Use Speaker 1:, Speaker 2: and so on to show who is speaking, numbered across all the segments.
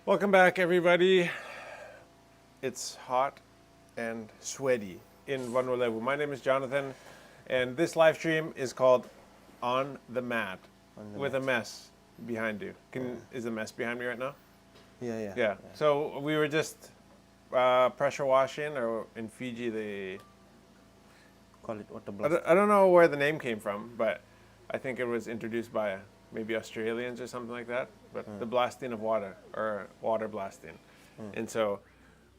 Speaker 1: Welcome back, everybody. It's hot and sweaty in Vanuatu. My name is Jonathan, and this live stream is called On the Mat with a mess behind you. Is a mess behind me right now?
Speaker 2: Yeah.
Speaker 1: So we were just pressure washing, or in Fiji they
Speaker 2: Call it water blast.
Speaker 1: I don't know where the name came from, but I think it was introduced by maybe Australians or something like that. But the blasting of water, or water blasting. And so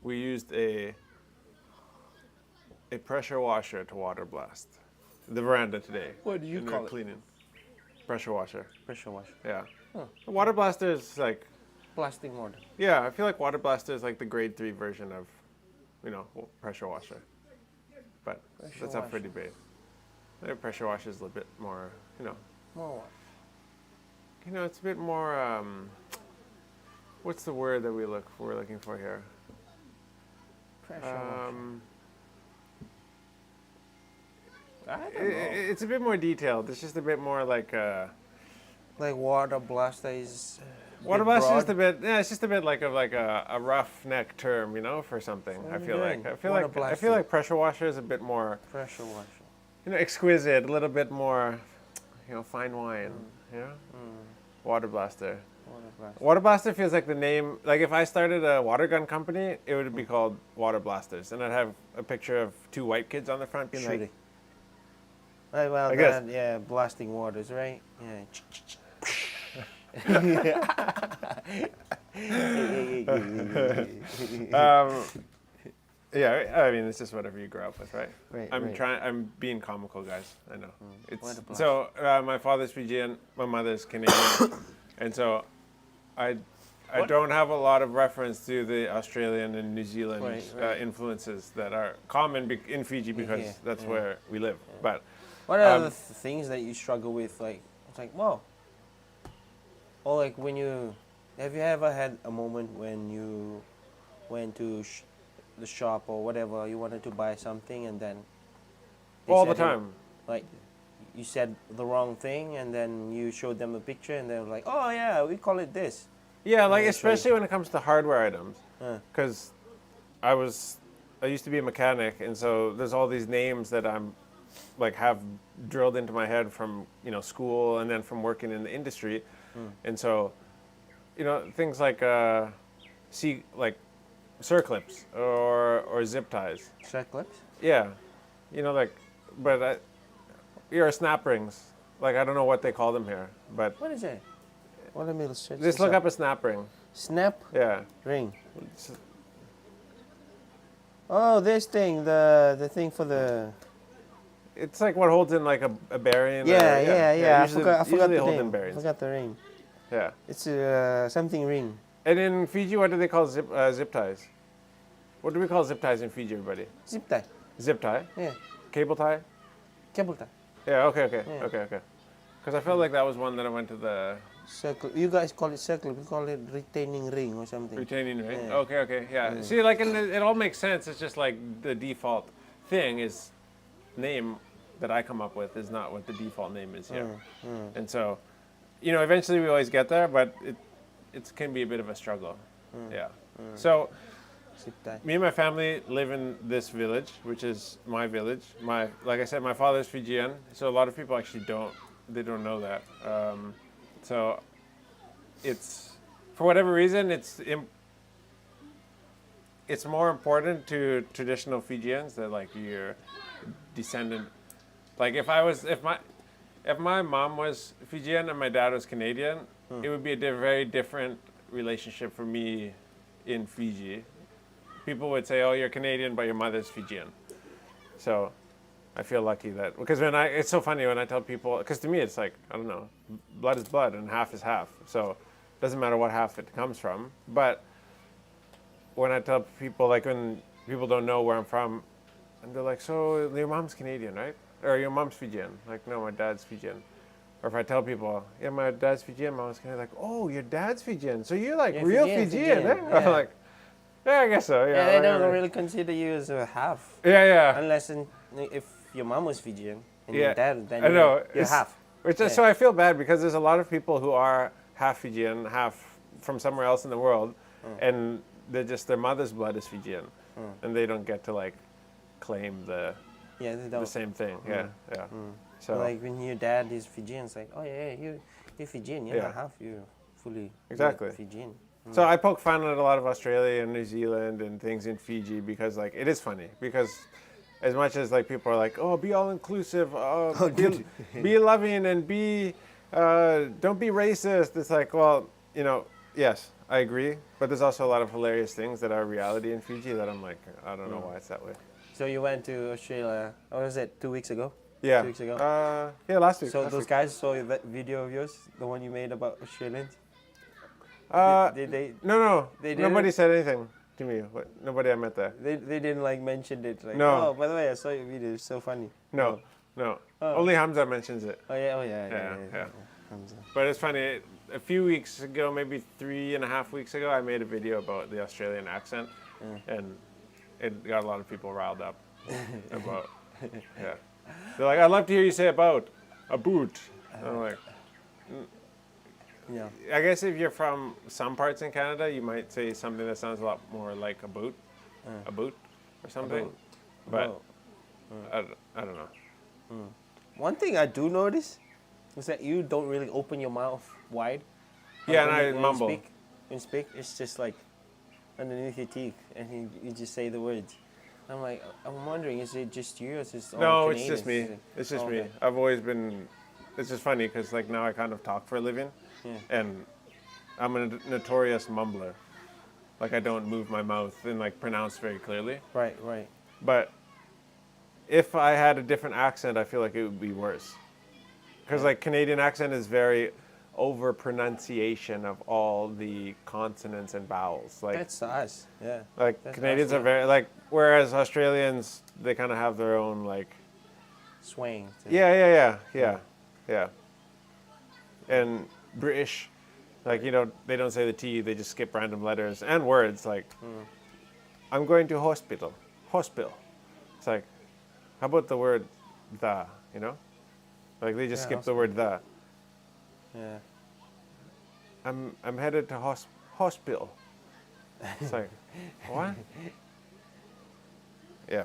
Speaker 1: we used a pressure washer to water blast the veranda today.
Speaker 2: What do you
Speaker 1: and we
Speaker 2: call
Speaker 1: were
Speaker 2: it?
Speaker 1: cleaning. Pressure washer.
Speaker 2: Pressure washer.
Speaker 1: Yeah.
Speaker 2: Huh.
Speaker 1: The water blaster is like,
Speaker 2: Blasting water.
Speaker 1: yeah, I feel like water blaster is like the grade 3 version of, pressure washer. But
Speaker 2: Pressure
Speaker 1: that's up for
Speaker 2: washer.
Speaker 1: debate. Maybe pressure washer is a little bit more,
Speaker 2: More what?
Speaker 1: it's a bit more, what's the word that we're looking for here?
Speaker 2: Pressure washer. I don't know.
Speaker 1: It's a bit more detailed. It's just a bit more like,
Speaker 2: Like water blaster is.
Speaker 1: water
Speaker 2: bit
Speaker 1: blaster is just
Speaker 2: broad.
Speaker 1: a bit, yeah, it's just a bit like a roughneck term, for something.
Speaker 2: So
Speaker 1: I
Speaker 2: what are
Speaker 1: feel
Speaker 2: you
Speaker 1: like.
Speaker 2: doing?
Speaker 1: I feel
Speaker 2: Water
Speaker 1: like I
Speaker 2: blasting.
Speaker 1: feel like pressure washer is a bit more,
Speaker 2: Pressure washer.
Speaker 1: exquisite, a little bit more, fine wine, Water blaster.
Speaker 2: Water blaster.
Speaker 1: Water blaster feels like the name. Like if I started a water gun company, it would be called Water Blasters, and I'd have a picture of 2 white kids on the front being
Speaker 2: Shooting.
Speaker 1: like,
Speaker 2: Right, well,
Speaker 1: I guess.
Speaker 2: yeah, blasting waters, right? Yeah.
Speaker 1: yeah. I mean, it's just whatever you grow up with, right?
Speaker 2: Right,
Speaker 1: I'm
Speaker 2: right.
Speaker 1: trying. I'm being comical, guys. I know.
Speaker 2: Water
Speaker 1: It's so. My father's Fijian, my mother's Canadian, and so I don't have a lot of reference to the Australian and New Zealand
Speaker 2: Right.
Speaker 1: influences that are common in Fiji because
Speaker 2: Yeah,
Speaker 1: that's
Speaker 2: yeah.
Speaker 1: where we live. But
Speaker 2: What are the things that you struggle with? Like, it's like, wow. Or like when you, have you ever had a moment when you went to the shop or whatever, you wanted to buy something and then they
Speaker 1: all the
Speaker 2: said it-
Speaker 1: time.
Speaker 2: like, you said the wrong thing and then you showed them a picture and they were like, oh yeah, we call it this.
Speaker 1: Yeah, like
Speaker 2: Yeah,
Speaker 1: especially when it comes to hardware items,
Speaker 2: Uh,
Speaker 1: because I used to be a mechanic, and so there's all these names that I'm like have drilled into my head from school and then from working in the industry, and so things like like circlips or zip ties.
Speaker 2: circlips?
Speaker 1: Yeah, or snap rings. Like I don't know what they call them here, but
Speaker 2: What is it? What let me search
Speaker 1: just
Speaker 2: this
Speaker 1: look up a snap ring.
Speaker 2: Snap
Speaker 1: Yeah.
Speaker 2: ring.
Speaker 1: It's-
Speaker 2: Oh, this thing, the thing for the.
Speaker 1: It's like what holds in like a bearing.
Speaker 2: Yeah.
Speaker 1: Usually,
Speaker 2: I forgot
Speaker 1: usually
Speaker 2: the
Speaker 1: hold
Speaker 2: name.
Speaker 1: in bearings.
Speaker 2: Forgot the ring.
Speaker 1: Yeah.
Speaker 2: It's something ring.
Speaker 1: And in Fiji, what do they call zip ties? What do we call zip ties in Fiji, everybody?
Speaker 2: Zip tie.
Speaker 1: Zip tie?
Speaker 2: Yeah.
Speaker 1: Cable tie?
Speaker 2: Cable tie.
Speaker 1: Yeah, okay.
Speaker 2: Yeah.
Speaker 1: Okay. Because I felt like that was one that I went to the
Speaker 2: Circle. You guys call it circle. We call it retaining ring or something.
Speaker 1: retaining ring.
Speaker 2: Yeah.
Speaker 1: Okay, yeah. See, like, it all makes sense. It's just like the default thing is name that I come up with is not what the default name is here. And so, eventually we always get there, but it can be a bit of a struggle. Yeah. So,
Speaker 2: Zip tie.
Speaker 1: me and my family live in this village, which is my village. Like I said, my father's Fijian, so a lot of people actually don't know that. So it's, for whatever reason, it's more important to traditional Fijians that like your descendant. Like if my mom was Fijian and my dad was Canadian, it would be a very different relationship for me in Fiji. People would say, "Oh, you're Canadian, but your mother's Fijian." So I feel lucky that, because it's so funny when I tell people, because to me it's like, I don't know, blood is blood and half is half. So it doesn't matter what half it comes from. But when I tell people, like when people don't know where I'm from, and they're like, so your mom's Canadian, right? Or your mom's Fijian? Like, no, my dad's Fijian. Or if I tell people, yeah, my dad's Fijian, my mom's Canadian, like, oh, your dad's Fijian. So you're like
Speaker 2: Yeah,
Speaker 1: real
Speaker 2: Fijian,
Speaker 1: Fijian, eh?
Speaker 2: yeah.
Speaker 1: I'm like, yeah, I guess so. Yeah,
Speaker 2: Yeah, they don't
Speaker 1: whatever.
Speaker 2: really consider you as a half,
Speaker 1: Yeah.
Speaker 2: unless if your mom was Fijian and
Speaker 1: Yeah,
Speaker 2: your dad, then
Speaker 1: I know.
Speaker 2: you're
Speaker 1: It's-
Speaker 2: half. Yeah.
Speaker 1: So I feel bad because there's a lot of people who are half Fijian, half from somewhere else in the world, and they're just their mother's blood is Fijian, and they don't get to like claim the
Speaker 2: Yeah, they don't.
Speaker 1: same thing. Yeah, yeah. So
Speaker 2: Like when your dad is Fijian, it's like, oh yeah, you're Fijian. You're not half. You're fully
Speaker 1: Exactly.
Speaker 2: Fijian.
Speaker 1: So I poke fun at a lot of Australia and New Zealand and things in Fiji because like it is funny because as much as like people are like, oh, be all inclusive, be loving and be don't be racist. It's like, well, you know, yes, I agree, but there's also a lot of hilarious things that are reality in Fiji that I'm like, I don't know why it's that way.
Speaker 2: So you went to Australia, what was it, 2 weeks ago?
Speaker 1: Yeah.
Speaker 2: 2 weeks ago?
Speaker 1: Yeah, last week.
Speaker 2: So
Speaker 1: last
Speaker 2: those
Speaker 1: week.
Speaker 2: guys saw that video of yours, the one you made about Australians? Did they?
Speaker 1: No.
Speaker 2: They
Speaker 1: Nobody
Speaker 2: didn't?
Speaker 1: said anything to me. Nobody I met there.
Speaker 2: They didn't like mention it. Like,
Speaker 1: No.
Speaker 2: oh, by the way, I saw your video. It's so funny.
Speaker 1: No. Only Hamza mentions it.
Speaker 2: Oh yeah. Hamza.
Speaker 1: But it's funny. A few weeks ago, maybe 3.5 weeks ago, I made a video about the Australian accent, and it got a lot of people riled up about. Yeah, they're like, "I'd love to hear you say about a boot." And I'm like,
Speaker 2: Yeah.
Speaker 1: I guess if you're from some parts in Canada, you might say something that sounds a lot more like a boot or something.
Speaker 2: boot.
Speaker 1: But I don't know.
Speaker 2: One thing I do notice is that you don't really open your mouth wide.
Speaker 1: Yeah, and
Speaker 2: when
Speaker 1: I
Speaker 2: you
Speaker 1: mumble.
Speaker 2: When you speak, it's just like underneath your teeth, and you just say the words. I'm like, I'm wondering, is it just you, or is it all
Speaker 1: No, it's
Speaker 2: Canadians?
Speaker 1: just me.
Speaker 2: Like,
Speaker 1: It's just
Speaker 2: oh,
Speaker 1: me.
Speaker 2: okay.
Speaker 1: I've always been. It's just funny because like now I kind of talk for a living, and I'm a notorious mumbler. Like I don't move my mouth and like pronounce very clearly.
Speaker 2: Right.
Speaker 1: But if I had a different accent, I feel like it would be worse. Because like Canadian accent is very over pronunciation of all the consonants and vowels. Like
Speaker 2: That's us. Yeah.
Speaker 1: like
Speaker 2: that's
Speaker 1: Canadians
Speaker 2: us,
Speaker 1: are very like, whereas Australians they kind of have their own like.
Speaker 2: Swaying.
Speaker 1: Yeah. And British, like, you know, they don't say the T, they just skip random letters and words like, I'm going to hospital. It's like, how about the word the, you know? Like they just skip the word the.
Speaker 2: Yeah.
Speaker 1: I'm headed to hospital. It's like, what? Yeah.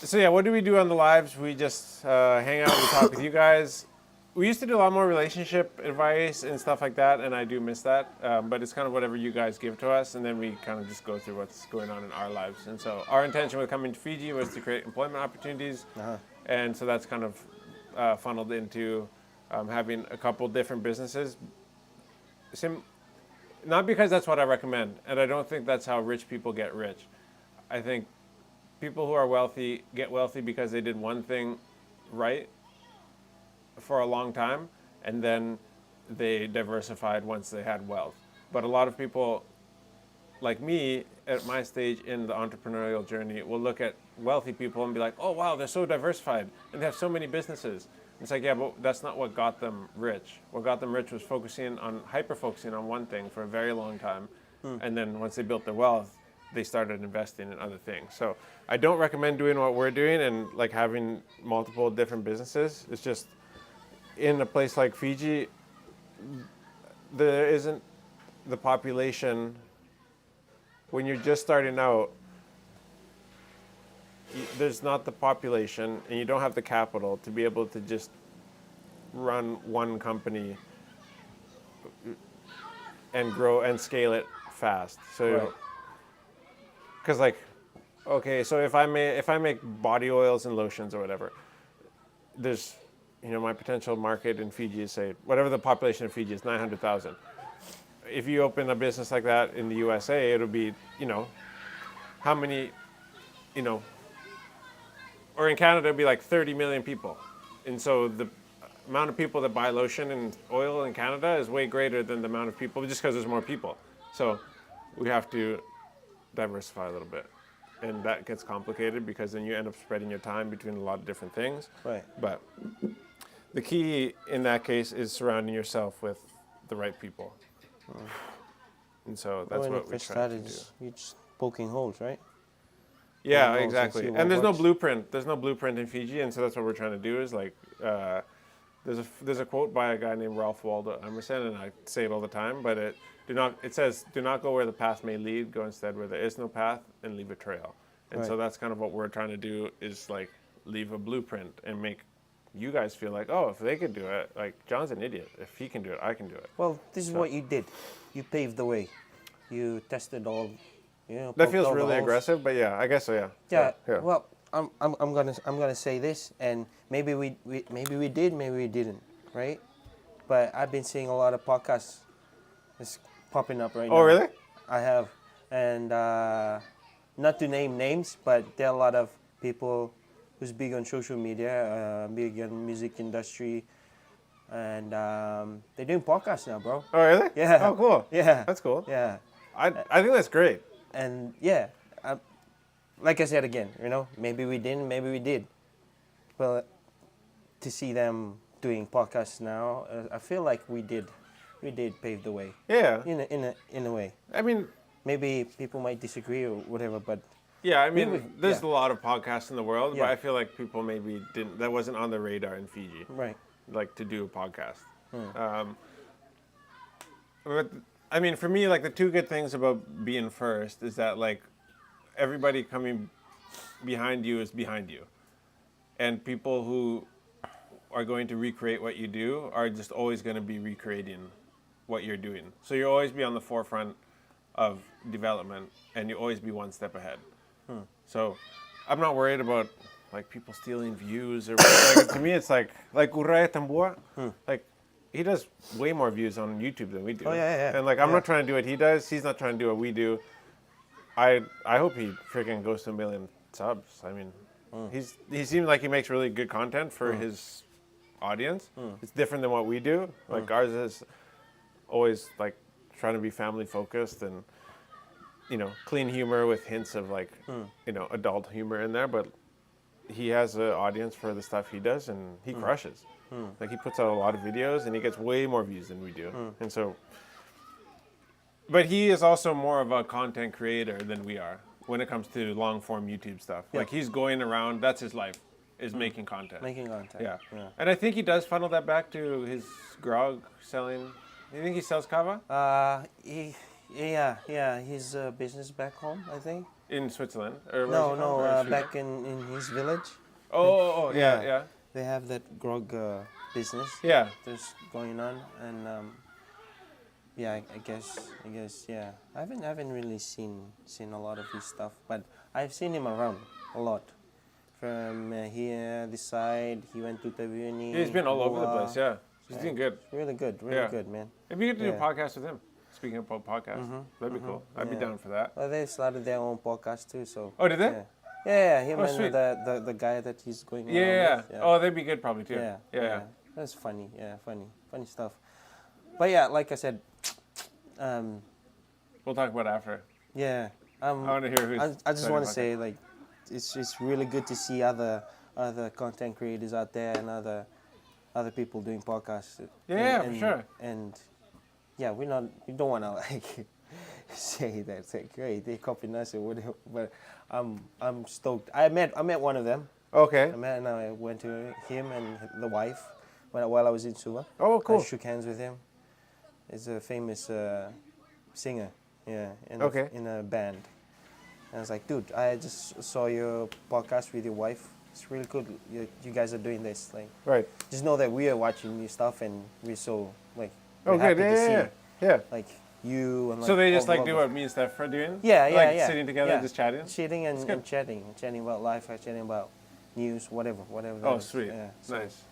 Speaker 1: So yeah, what do we do on the lives? We just hang out, we talk with you guys. We used to do a lot more relationship advice and stuff like that, and I do miss that. But it's kind of whatever you guys give to us, and then we kind of just go through what's going on in our lives. And so our intention with coming to Fiji was to create employment opportunities, and so that's kind of funneled into having a couple different businesses. Not because that's what I recommend, and I don't think that's how rich people get rich. I think people who are wealthy get wealthy because they did one thing right for a long time, and then they diversified once they had wealth. But a lot of people like me at my stage in the entrepreneurial journey will look at wealthy people and be like, oh wow, they're so diversified and they have so many businesses. It's like, yeah, but that's not what got them rich. What got them rich was hyper-focusing on one thing for a very long time. And then once they built their wealth, they started investing in other things. So I don't recommend doing what we're doing and like having multiple different businesses. It's just in a place like Fiji, there isn't the population. When you're just starting out, there's not the population and you don't have the capital to be able to just run one company and grow and scale it fast. So, because like, okay, so if I make body oils and lotions or whatever, there's, you know, my potential market in Fiji is, say, whatever the population of Fiji is, 900,000. If you open a business like that in the USA, it'll be, you know, how many, you know, or in Canada, it'd be like 30 million people. And so the amount of people that buy lotion and oil in Canada is way greater than the amount of people, just because there's more people. So we have to diversify a little bit. And that gets complicated because then you end up spreading your time between a lot of different things.
Speaker 2: Right.
Speaker 1: But the key in that case is surrounding yourself with the right people. And so that's what we try to do.
Speaker 2: You're just poking holes, right?
Speaker 1: Yeah,
Speaker 2: Poking holes and
Speaker 1: exactly.
Speaker 2: see what
Speaker 1: And there's no
Speaker 2: works.
Speaker 1: blueprint. There's no blueprint in Fiji, and so that's what we're trying to do is like there's a quote by a guy named Ralph Waldo Emerson, and I say it all the time, but it says, "Do not go where the path may lead. Go instead where there is no path, and leave a trail." And so
Speaker 2: Right.
Speaker 1: that's kind of what we're trying to do, is like leave a blueprint and make you guys feel like, oh, if they could do it, like John's an idiot. If he can do it, I can do it.
Speaker 2: Well, this is what you did. You paved the way. You tested all.
Speaker 1: That
Speaker 2: poked
Speaker 1: feels
Speaker 2: all the
Speaker 1: really
Speaker 2: holes.
Speaker 1: aggressive, but yeah, I guess so. Yeah.
Speaker 2: Yeah. Well, I'm gonna say this, and maybe we did, maybe we didn't, right? But I've been seeing a lot of podcasts just popping up right now.
Speaker 1: Oh, really?
Speaker 2: I have, and not to name names, but there are a lot of people who's big on social media, big on music industry, and they're doing podcasts now, bro.
Speaker 1: Oh, really?
Speaker 2: Yeah.
Speaker 1: Oh, cool.
Speaker 2: Yeah.
Speaker 1: That's cool.
Speaker 2: Yeah.
Speaker 1: I think that's great.
Speaker 2: And yeah, like I said again, maybe we didn't, maybe we did. Well, to see them doing podcasts now, I feel like we did pave the way.
Speaker 1: Yeah.
Speaker 2: In a way.
Speaker 1: I mean,
Speaker 2: Maybe people might disagree or whatever, but
Speaker 1: yeah, I mean, there's
Speaker 2: yeah.
Speaker 1: a lot of podcasts in the world, but
Speaker 2: Yeah.
Speaker 1: I feel like people maybe didn't, that wasn't on the radar in Fiji,
Speaker 2: right.
Speaker 1: like to do a podcast. But I mean, for me, like the two good things about being first is that like everybody coming behind you is behind you. And people who are going to recreate what you do are just always going to be recreating what you're doing. So you'll always be on the forefront of development, and you always be one step ahead. So I'm not worried about like people stealing views or like, to me it's like Uraya Tambua, like he does way more views on YouTube than we do.
Speaker 2: Oh, yeah.
Speaker 1: And like I'm
Speaker 2: Yeah.
Speaker 1: not trying to do what he does. He's not trying to do what we do. I hope he freaking goes to 1 million subs. I mean, he seems like he makes really good content for his audience. It's different than what we do. Like ours is always like trying to be family focused and clean humor with hints of like adult humor in there, but he has an audience for the stuff he does, and he crushes. Like he puts out a lot of videos, and he gets way more views than we do. And so, but he is also more of a content creator than we are when it comes to long form YouTube stuff.
Speaker 2: Yeah.
Speaker 1: Like he's going around. That's his life, is making content.
Speaker 2: Making content.
Speaker 1: Yeah.
Speaker 2: Yeah.
Speaker 1: And I think he does funnel that back to his grog selling. Do you think he sells kava
Speaker 2: Yeah, his business back home, I think.
Speaker 1: in Switzerland? Or
Speaker 2: No,
Speaker 1: where's he from? Or Sweden?
Speaker 2: back in his village.
Speaker 1: Oh,
Speaker 2: Yeah.
Speaker 1: yeah.
Speaker 2: They have that grog business
Speaker 1: Yeah.
Speaker 2: that's going on, and yeah, I guess, yeah. I haven't really seen a lot of his stuff, but I've seen him around a lot. From here, this side, he went to Taviani.
Speaker 1: He's been all over the place, yeah. He's doing good.
Speaker 2: Really good,
Speaker 1: Yeah.
Speaker 2: good, man.
Speaker 1: It'd be good to do a
Speaker 2: Yeah.
Speaker 1: podcast with him. Speaking about podcasts, that'd be cool. I'd be
Speaker 2: Yeah.
Speaker 1: down for that.
Speaker 2: Well, they started their own podcast too, so.
Speaker 1: Oh, did they?
Speaker 2: Yeah. Yeah, him
Speaker 1: Oh,
Speaker 2: and
Speaker 1: sweet.
Speaker 2: the guy that he's going around
Speaker 1: Yeah.
Speaker 2: with.
Speaker 1: Oh, they'd be good probably too.
Speaker 2: Yeah. That's funny. Yeah, funny stuff. But yeah, like I said,
Speaker 1: We'll talk about it after.
Speaker 2: yeah.
Speaker 1: I want to hear who's.
Speaker 2: I just
Speaker 1: starting
Speaker 2: want
Speaker 1: a
Speaker 2: to say like, it's really good to see other content creators out there and other people doing podcasts.
Speaker 1: Yeah,
Speaker 2: and,
Speaker 1: for sure.
Speaker 2: And yeah, we don't want to like say that it's like great they copying us or whatever. But I'm stoked. I met one of them.
Speaker 1: Okay.
Speaker 2: I went to him and the wife while I was in Suva.
Speaker 1: Oh, cool.
Speaker 2: I shook hands with him. He's a famous singer, yeah,
Speaker 1: Okay.
Speaker 2: in a band. And I was like, dude, I just saw your podcast with your wife. It's really good. You guys are doing this. Like,
Speaker 1: Right.
Speaker 2: just know that we are watching your stuff and we're so like
Speaker 1: Oh,
Speaker 2: we're
Speaker 1: good.
Speaker 2: happy to see
Speaker 1: Yeah.
Speaker 2: like you and like.
Speaker 1: So they just
Speaker 2: all
Speaker 1: like do
Speaker 2: the-
Speaker 1: what me and Steph are doing?
Speaker 2: Yeah,
Speaker 1: Like
Speaker 2: yeah.
Speaker 1: sitting together,
Speaker 2: yeah.
Speaker 1: just chatting?
Speaker 2: Sitting
Speaker 1: That's good.
Speaker 2: and chatting about life, chatting about news, whatever. That
Speaker 1: Oh,
Speaker 2: is.
Speaker 1: sweet.
Speaker 2: Yeah. So,
Speaker 1: Nice.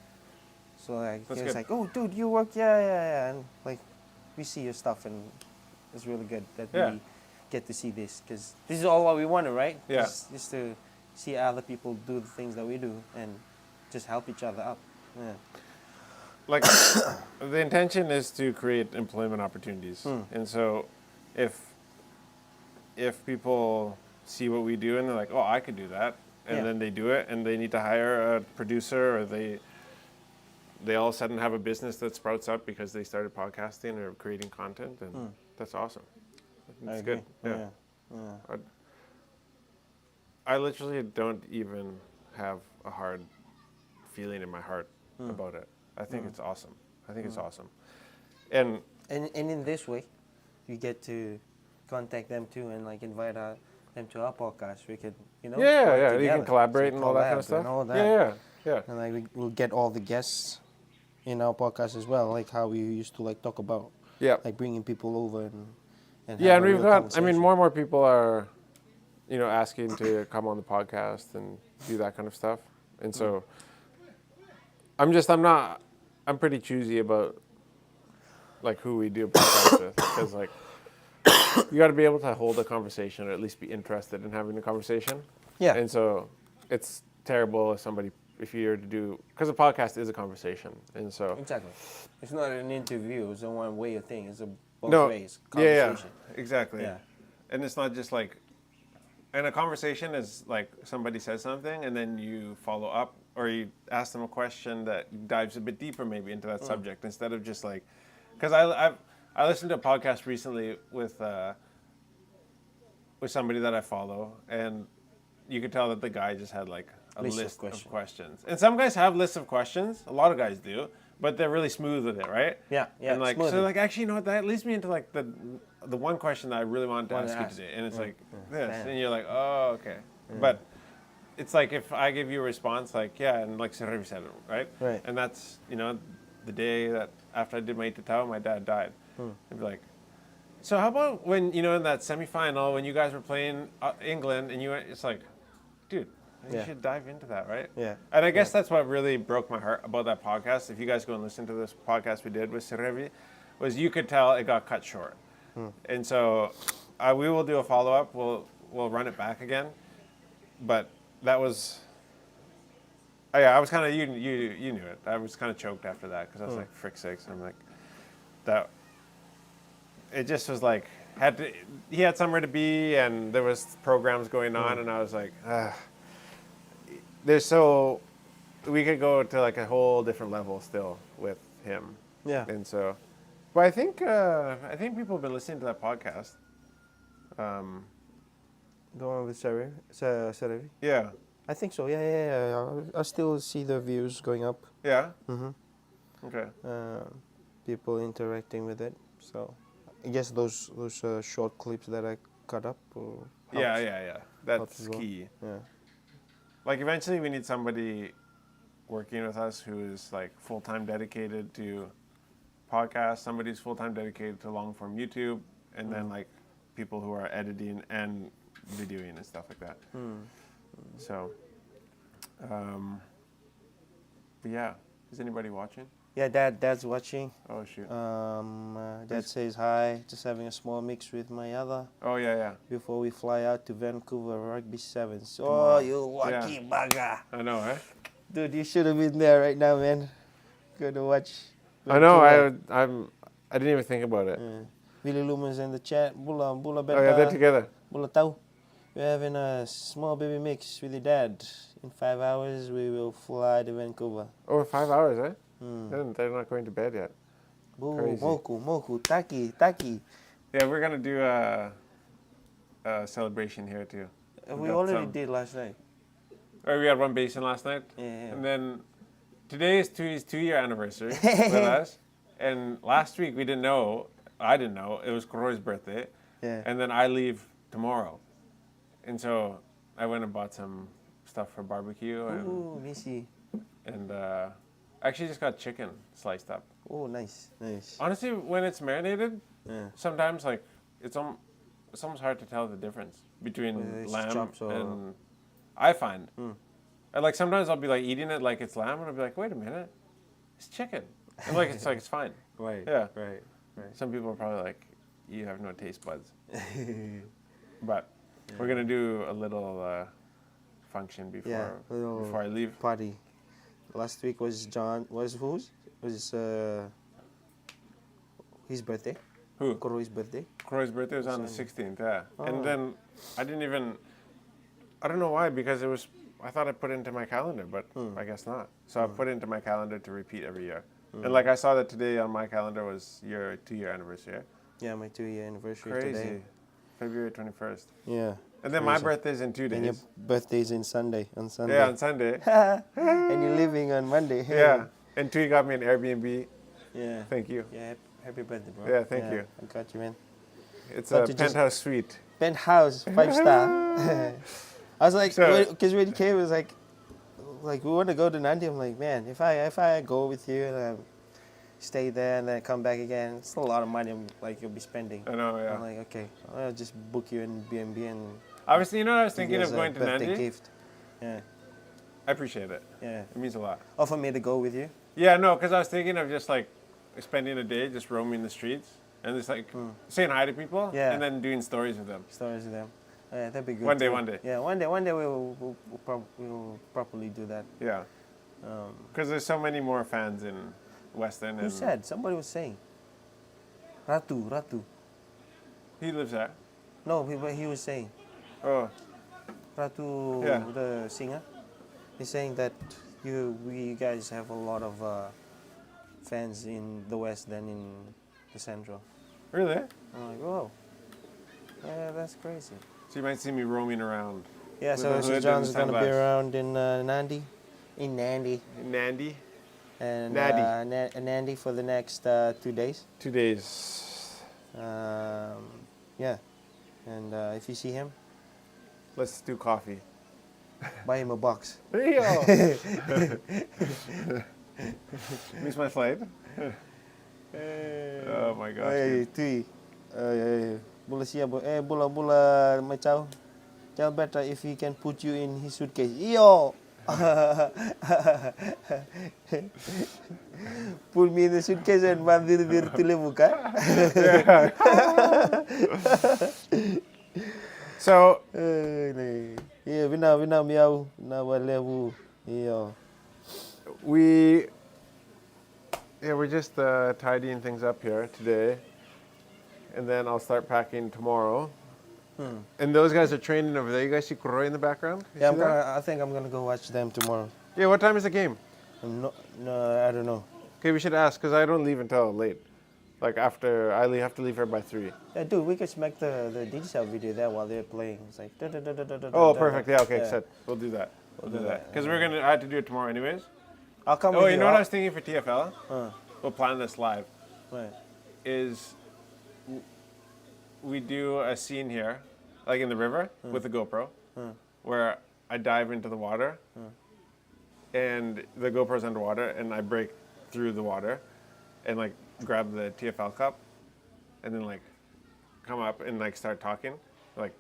Speaker 2: So like
Speaker 1: That's
Speaker 2: he was
Speaker 1: good.
Speaker 2: like, oh, dude, you work, yeah, and like we see your stuff and it's really good that
Speaker 1: Yeah.
Speaker 2: we get to see this because this is all what we wanted, right?
Speaker 1: Yeah.
Speaker 2: Just to see other people do the things that we do and just help each other up. Yeah.
Speaker 1: Like, the intention is to create employment opportunities. And so if people see what we do and they're like, oh, I could do that, and
Speaker 2: Yeah.
Speaker 1: then they do it and they need to hire a producer or they all of a sudden have a business that sprouts up because they started podcasting or creating content, and that's awesome.
Speaker 2: I
Speaker 1: It's
Speaker 2: agree.
Speaker 1: good. Yeah. I literally don't even have a hard feeling in my heart about it. I think it's awesome. I think it's awesome. And
Speaker 2: And in this way, you get to contact them too and like invite them to our podcast. We could, work
Speaker 1: you can
Speaker 2: together.
Speaker 1: collaborate
Speaker 2: So
Speaker 1: and all that kind of
Speaker 2: collab and
Speaker 1: stuff.
Speaker 2: all that.
Speaker 1: Yeah.
Speaker 2: And like we'll get all the guests in our podcast as well, like how we used to like talk about,
Speaker 1: Yeah.
Speaker 2: like bringing people over and
Speaker 1: And
Speaker 2: have a
Speaker 1: we've
Speaker 2: real
Speaker 1: got. I
Speaker 2: conversation.
Speaker 1: mean, more and more people are, asking to come on the podcast and do that kind of stuff. And so, I'm pretty choosy about like who we do a podcast with, because like you got to be able to hold a conversation or at least be interested in having a conversation.
Speaker 2: Yeah.
Speaker 1: And so it's terrible if you're to do, because a podcast is a conversation, and so
Speaker 2: Exactly. It's not an interview. It's a one-way thing. It's a both
Speaker 1: no,
Speaker 2: ways
Speaker 1: yeah,
Speaker 2: conversation.
Speaker 1: exactly.
Speaker 2: Yeah.
Speaker 1: And it's not just like, and a conversation is like somebody says something and then you follow up or you ask them a question that dives a bit deeper maybe into that subject, instead of just like, because I listened to a podcast recently with somebody that I follow, and you could tell that the guy just had like a list of questions. And some guys have lists of questions. A lot of guys do, but they're really smooth with it, right?
Speaker 2: Yeah.
Speaker 1: And like,
Speaker 2: smoothie.
Speaker 1: so like, actually, you know what? That leads me into like the one question that I really wanted to ask you today, and it's like this,
Speaker 2: Damn.
Speaker 1: and you're like, oh, okay. But it's like if I give you a response, like, yeah, and like Saravi said it, right?
Speaker 2: Right.
Speaker 1: And that's, the day that after I did my itatao, my dad died. I'd be like, so how about when, in that semifinal, when you guys were playing England, and it's like, dude, you should dive into that, right?
Speaker 2: Yeah.
Speaker 1: And I guess that's what really broke my heart about that podcast. If you guys go and listen to this podcast we did with Saravi, was you could tell it got cut short. And so we will do a follow-up. We'll run it back again. But that was... Oh, yeah, I was kind of... You knew it. I was kind of choked after that because I was like, frick sakes. I'm like... That... It just was like... He had somewhere to be, and there was programs going on, and I was like... We could go to like a whole different level still with him.
Speaker 2: Yeah.
Speaker 1: And so... But I think people have been listening to that podcast.
Speaker 2: The one with Saravi?
Speaker 1: Yeah.
Speaker 2: I think so. Yeah. I still see the views going up.
Speaker 1: Yeah?
Speaker 2: Mm-hmm.
Speaker 1: Okay.
Speaker 2: People interacting with it. So I guess those short clips that I cut up.
Speaker 1: Yeah. That's
Speaker 2: as well.
Speaker 1: key.
Speaker 2: Yeah.
Speaker 1: Like eventually we need somebody working with us who is like full-time dedicated to podcasts, somebody who's full-time dedicated to long-form YouTube, and then like people who are editing and videoing and stuff like that. So, but yeah, is anybody watching?
Speaker 2: Yeah, Dad's watching.
Speaker 1: Oh shoot.
Speaker 2: Dad says hi. Just having a small mix with my other
Speaker 1: Oh yeah.
Speaker 2: before we fly out to Vancouver Rugby Sevens.
Speaker 1: Tomorrow.
Speaker 2: Oh, you lucky bugger.
Speaker 1: I know, eh?
Speaker 2: Dude, you should have been there right now, man. Good to watch.
Speaker 1: I know.
Speaker 2: Vancouver.
Speaker 1: I didn't even think about it.
Speaker 2: Billy Lumen's in the chat. Bula
Speaker 1: Oh yeah, they're together.
Speaker 2: Bula tau. We're having a small baby mix with your dad. In 5 hours, we will fly to Vancouver.
Speaker 1: Oh, 5 hours, eh? They're not going to bed yet. Crazy.
Speaker 2: Moku, taki.
Speaker 1: Yeah, we're gonna do a celebration here too.
Speaker 2: We
Speaker 1: got
Speaker 2: already
Speaker 1: some.
Speaker 2: did last night.
Speaker 1: Oh, we had one basin last night.
Speaker 2: Yeah.
Speaker 1: And then today is his 2-year anniversary with us. And last week I didn't know, it was Koroi's birthday.
Speaker 2: Yeah.
Speaker 1: And then I leave tomorrow. And so I went and bought some stuff for barbecue.
Speaker 2: Ooh, missy.
Speaker 1: And I actually just got chicken sliced up.
Speaker 2: Oh, nice.
Speaker 1: Honestly, when it's marinated,
Speaker 2: Yeah.
Speaker 1: sometimes like it's almost hard to tell the difference between
Speaker 2: Whether it's
Speaker 1: lamb
Speaker 2: chops or-
Speaker 1: and... I find. And like sometimes I'll be like eating it like it's lamb, and I'll be like, wait a minute, it's chicken. And like it's fine.
Speaker 2: Right.
Speaker 1: Yeah.
Speaker 2: Right.
Speaker 1: Some people are probably like, you have no taste buds. But we're gonna do a little function before I leave.
Speaker 2: Party. Last week was his birthday.
Speaker 1: Who?
Speaker 2: Koroi's birthday.
Speaker 1: Kroy's birthday was on the 16th. Yeah.
Speaker 2: Oh.
Speaker 1: And then I don't know why, because I thought I put it into my calendar, but I guess not. So I put it into my calendar to repeat every year. And like I saw that today on my calendar was your 2-year anniversary.
Speaker 2: Yeah, my 2-year anniversary
Speaker 1: Crazy.
Speaker 2: today.
Speaker 1: February 21st.
Speaker 2: Yeah.
Speaker 1: And then my
Speaker 2: Crazy.
Speaker 1: birthday's in 2 days.
Speaker 2: And your birthday's on Sunday.
Speaker 1: Yeah, on Sunday.
Speaker 2: And you're leaving on Monday.
Speaker 1: Yeah. And Tui got me an Airbnb.
Speaker 2: Yeah.
Speaker 1: Thank you.
Speaker 2: Yeah. Happy birthday, bro.
Speaker 1: Yeah, thank you.
Speaker 2: I got you, man.
Speaker 1: It's
Speaker 2: But
Speaker 1: a
Speaker 2: to just-
Speaker 1: penthouse suite.
Speaker 2: Penthouse, 5-star. I was like,
Speaker 1: So-
Speaker 2: because when he came, it was like we want to go to Nandi. I'm like, man, if I go with you and stay there and then come back again, it's a lot of money. You'll be spending.
Speaker 1: I know, yeah.
Speaker 2: I'm like, okay, I'll just book you in B&B and
Speaker 1: Obviously, you know what I was
Speaker 2: give you
Speaker 1: thinking
Speaker 2: as
Speaker 1: of
Speaker 2: a
Speaker 1: going to
Speaker 2: birthday
Speaker 1: Nandi?
Speaker 2: gift. Yeah,
Speaker 1: I appreciate it.
Speaker 2: yeah.
Speaker 1: It means a lot.
Speaker 2: Or for me to go with you.
Speaker 1: Yeah, no, because I was thinking of just like spending a day just roaming the streets and just like saying hi to people
Speaker 2: Yeah.
Speaker 1: and then doing stories with them.
Speaker 2: Stories with them. Yeah, that'd be good.
Speaker 1: One day,
Speaker 2: too.
Speaker 1: one day.
Speaker 2: Yeah, one day we'll properly do that.
Speaker 1: Yeah. Because there's so many more fans in West End.
Speaker 2: Who
Speaker 1: And
Speaker 2: said? Somebody was saying. Ratu.
Speaker 1: he lives there.
Speaker 2: No, he was saying.
Speaker 1: Oh,
Speaker 2: Ratu,
Speaker 1: Yeah.
Speaker 2: the singer, he's saying that we guys have a lot of fans in the West than in the Central.
Speaker 1: really?
Speaker 2: I'm like, whoa. Yeah, that's crazy.
Speaker 1: So you might see me roaming around.
Speaker 2: Yeah,
Speaker 1: With
Speaker 2: so
Speaker 1: a hood and
Speaker 2: John's going to be
Speaker 1: sunglasses.
Speaker 2: around in Nandi. In Nandi.
Speaker 1: Nandi?
Speaker 2: And
Speaker 1: Nadi.
Speaker 2: Nandi for the next 2 days.
Speaker 1: 2 days.
Speaker 2: Yeah. And if you see him,
Speaker 1: Let's do coffee.
Speaker 2: buy him a box.
Speaker 1: Yo! Miss my flight? Oh my gosh.
Speaker 2: Hey,
Speaker 1: dude.
Speaker 2: Tui. Bula siya, bula macau. Tell better if he can put you in his suitcase. Yo! Put me in the suitcase and mandir tule buka.
Speaker 1: So,
Speaker 2: Yeah, bina miau na walewu. Yo.
Speaker 1: we're just tidying things up here today. And then I'll start packing tomorrow. And those guys are training over there. You guys see Kuroi in the background? You
Speaker 2: Yeah,
Speaker 1: see that?
Speaker 2: I think I'm gonna go watch them tomorrow.
Speaker 1: Yeah, what time is the game?
Speaker 2: No, I don't know.
Speaker 1: Okay, we should ask, because I don't leave until late. Like after, have to leave here by 3.
Speaker 2: Yeah, dude, we could make the digital video there while they're playing. It's like.
Speaker 1: Oh, perfect. Yeah, okay,
Speaker 2: Yeah.
Speaker 1: set. We'll do that.
Speaker 2: We'll
Speaker 1: We'll do
Speaker 2: do
Speaker 1: that.
Speaker 2: that.
Speaker 1: Because I had to do it tomorrow anyways.
Speaker 2: I'll come
Speaker 1: Oh,
Speaker 2: with
Speaker 1: you know what I
Speaker 2: I'll-
Speaker 1: was thinking for TFL? We'll plan this live.
Speaker 2: Right.
Speaker 1: Is we do a scene here, like in the river, with the GoPro, where I dive into the water, and the GoPro's underwater, and I break through the water, and like grab the TFL cup, and then like come up and like start talking, like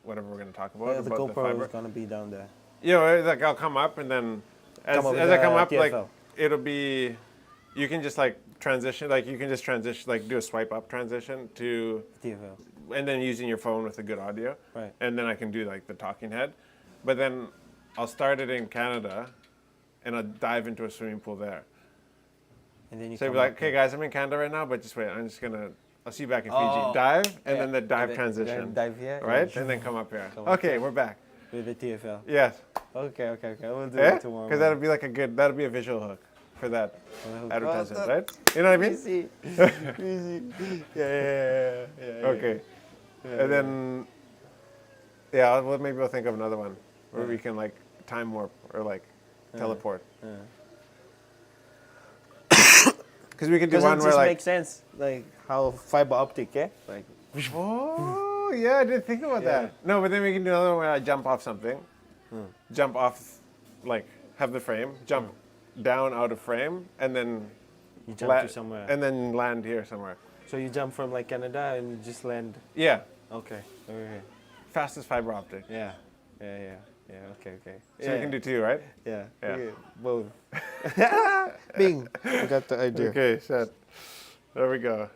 Speaker 1: whatever we're gonna talk about.
Speaker 2: Yeah, the
Speaker 1: about
Speaker 2: GoPro
Speaker 1: fiber.
Speaker 2: is gonna be down there.
Speaker 1: You know, like I'll come up and then as
Speaker 2: Come up with
Speaker 1: I come
Speaker 2: the
Speaker 1: up, like
Speaker 2: TFL.
Speaker 1: it'll be, you can just like transition, like you can just transition, like do a swipe up transition to,
Speaker 2: TFL.
Speaker 1: and then using your phone with a good audio.
Speaker 2: Right.
Speaker 1: And then I can do like the talking head. But then I'll start it in Canada and I'll dive into a swimming pool there.
Speaker 2: And then you
Speaker 1: So I'll
Speaker 2: come
Speaker 1: be like,
Speaker 2: up
Speaker 1: okay guys, I'm in Canada right now, but just wait, I'll see you back in Fiji.
Speaker 2: Oh.
Speaker 1: Dive, and
Speaker 2: Yeah.
Speaker 1: then the dive
Speaker 2: Then
Speaker 1: transition.
Speaker 2: dive here.
Speaker 1: Right? And then come up here.
Speaker 2: Come up
Speaker 1: Okay, we're back.
Speaker 2: with the TFL.
Speaker 1: Yes.
Speaker 2: Okay. We'll do
Speaker 1: Yeah?
Speaker 2: it tomorrow.
Speaker 1: Because that'll be like that'll be a visual hook for that advertisement, right? You know what I mean?
Speaker 2: Easy. Easy. Yeah.
Speaker 1: Okay. And then, yeah, well, maybe we'll think of another one where we can like time warp or like teleport. Because we can do
Speaker 2: Because
Speaker 1: one
Speaker 2: it
Speaker 1: where
Speaker 2: just
Speaker 1: like,
Speaker 2: makes sense, like how fiber optic, yeah? Like,
Speaker 1: oh yeah, I didn't think about that. No, but then we can do another one where I jump off something, jump off, like have the frame, jump down out of frame, and then
Speaker 2: you jump to somewhere.
Speaker 1: and then land here somewhere.
Speaker 2: So you jump from like Canada and you just land.
Speaker 1: Yeah,
Speaker 2: Okay.
Speaker 1: fastest fiber optic.
Speaker 2: Yeah. Okay.
Speaker 1: So you can do 2, right?
Speaker 2: Yeah.
Speaker 1: Yeah.
Speaker 2: Both. Bing. I got the idea.
Speaker 1: Okay, set. There we go.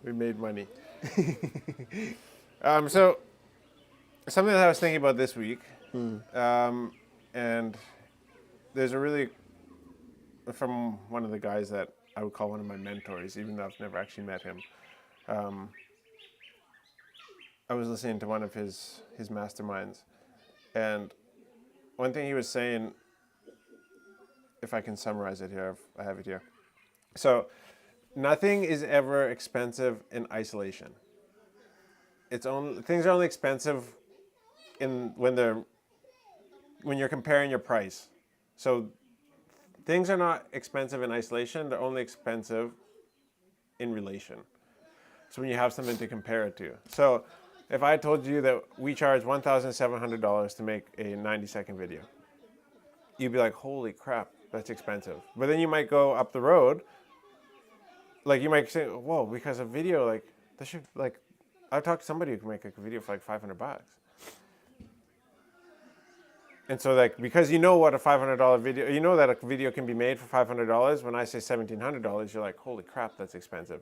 Speaker 1: We made money. So something that I was thinking about this week, and there's a really, from one of the guys that I would call one of my mentors, even though I've never actually met him. I was listening to one of his masterminds, and one thing he was saying, if I can summarize it here, I have it here. So, nothing is ever expensive in isolation. Things are only expensive when you're comparing your price. So, things are not expensive in isolation. They're only expensive in relation. So when you have something to compare it to. So if I told you that we charge $1,700 to make a 90-second video, you'd be like, holy crap, that's expensive. But then you might go up the road, like you might say, whoa, because a video, like, that should, like, I've talked to somebody who can make a video for like $500. And so, like, because you know what a $500 video, you know that a video can be made for $500. When I say $1,700, you're like, holy crap, that's expensive.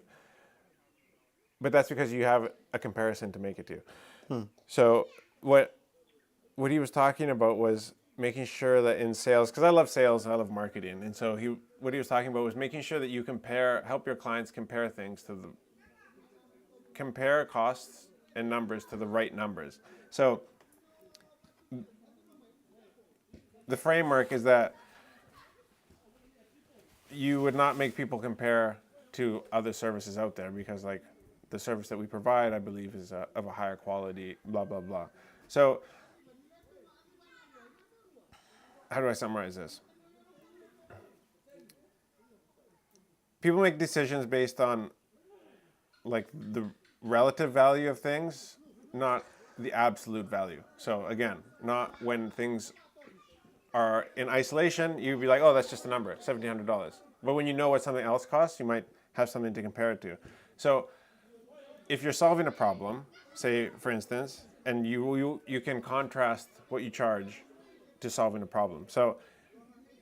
Speaker 1: But that's because you have a comparison to make it to. So what he was talking about was making sure that in sales, because I love sales and I love marketing, and so what he was talking about was making sure that you help your clients compare things compare costs and numbers to the right numbers. So the framework is that you would not make people compare to other services out there because, like, the service that we provide, I believe, is of a higher quality, blah, blah, blah. So how do I summarize this? People make decisions based on, like, the relative value of things, not the absolute value. So again, not when things are in isolation, you'd be like, oh, that's just a number, $1,700. But when you know what something else costs, you might have something to compare it to. So if you're solving a problem, say, for instance, and you can contrast what you charge to solving a problem. So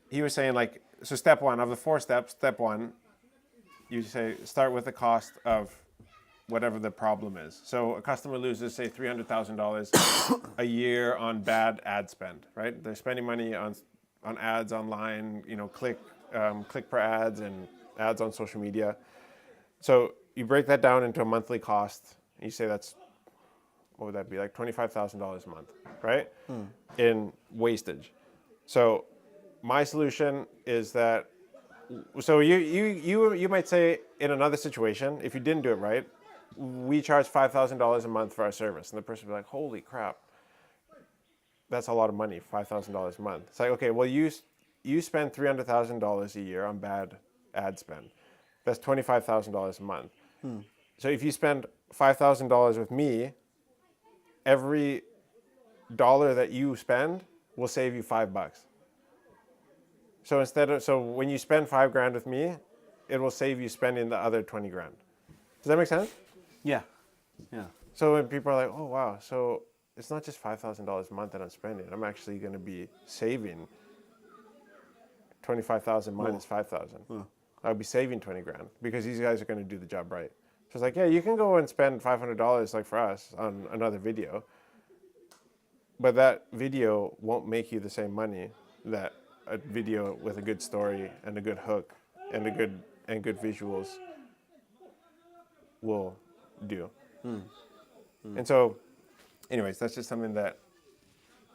Speaker 1: he was saying, like, so step one, of the 4 steps, step one, you say, start with the cost of whatever the problem is. So a customer loses, say, $300,000 a year on bad ad spend, right? They're spending money on ads online, you know, click per ads and ads on social media. So you break that down into a monthly cost. You say that's, what would that be, like $25,000 a month, right? In wastage. So my solution is that, so you might say in another situation, if you didn't do it right, we charge $5,000 a month for our service. And the person would be like, holy crap, that's a lot of money, $5,000 a month. It's like, okay, well, you spend $300,000 a year on bad ad spend. That's $25,000 a month. So if you spend $5,000 with me, every dollar that you spend will save you $5. So when you spend $5,000 with me, it will save you spending the other $20,000. Does that make sense?
Speaker 2: Yeah. Yeah.
Speaker 1: So when people are like, oh wow, so it's not just $5,000 a month that I'm spending. I'm actually going to be saving 25,000 minus 5,000. I'll be saving $20,000 because these guys are going to do the job right. So it's like, yeah, you can go and spend $500 like for us on another video, but that video won't make you the same money that a video with a good story and a good hook and good visuals will do. And so, anyways, that's just something that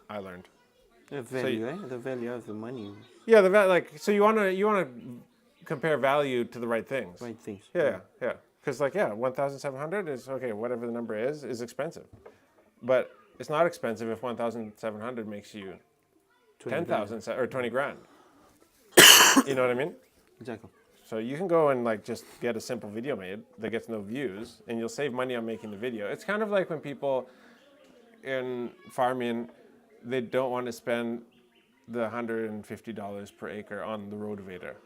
Speaker 1: I learned.
Speaker 2: The value, The value of the money.
Speaker 1: Yeah, so you wanna compare value to the right things.
Speaker 2: Right things.
Speaker 1: Yeah. Because 1,700 is okay. Whatever the number is expensive, but it's not expensive if 1,700 makes you 10,000 or $20,000. You know what I mean?
Speaker 2: Exactly.
Speaker 1: So you can go and like just get a simple video made that gets no views, and you'll save money on making the video. It's kind of like when people in farming, they don't want to spend the $150 per acre on the rotavator,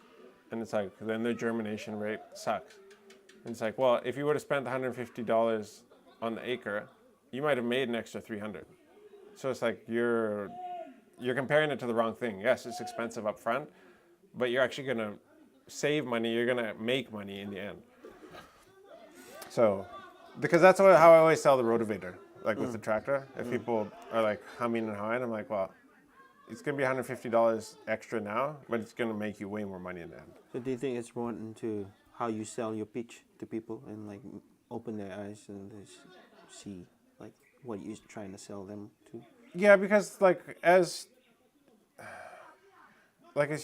Speaker 1: and it's like then their germination rate sucks. And it's like, well, if you would have spent $150 on the acre, you might have made an extra $300. So it's like you're comparing it to the wrong thing. Yes, it's expensive up front, but you're actually going to save money. You're going to make money in the end. So, because that's how I always sell the rotavator, like with the tractor. If people are like humming and hawing, I'm like, well, it's going to be $150 extra now, but it's going to make you way more money in the end.
Speaker 2: So do you think it's more into how you sell your pitch to people and like open their eyes and they see like what you're trying to sell them to?
Speaker 1: Yeah, because as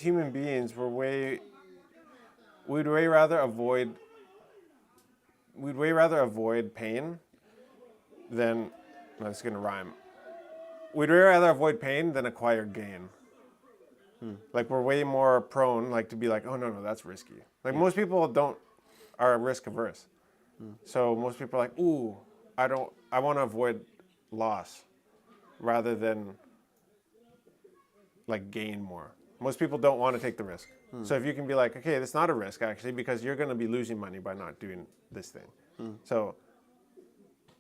Speaker 1: human beings, we'd way rather avoid pain than, no, it's gonna rhyme. We'd way rather avoid pain than acquire gain. Like we're way more prone like to be like, oh no, that's risky. Like most people are risk averse. So most people are like, ooh, I want to avoid loss rather than like gain more. Most people don't want to take the risk. So if you can be like, okay, that's not a risk actually because you're going to be losing money by not doing this thing. So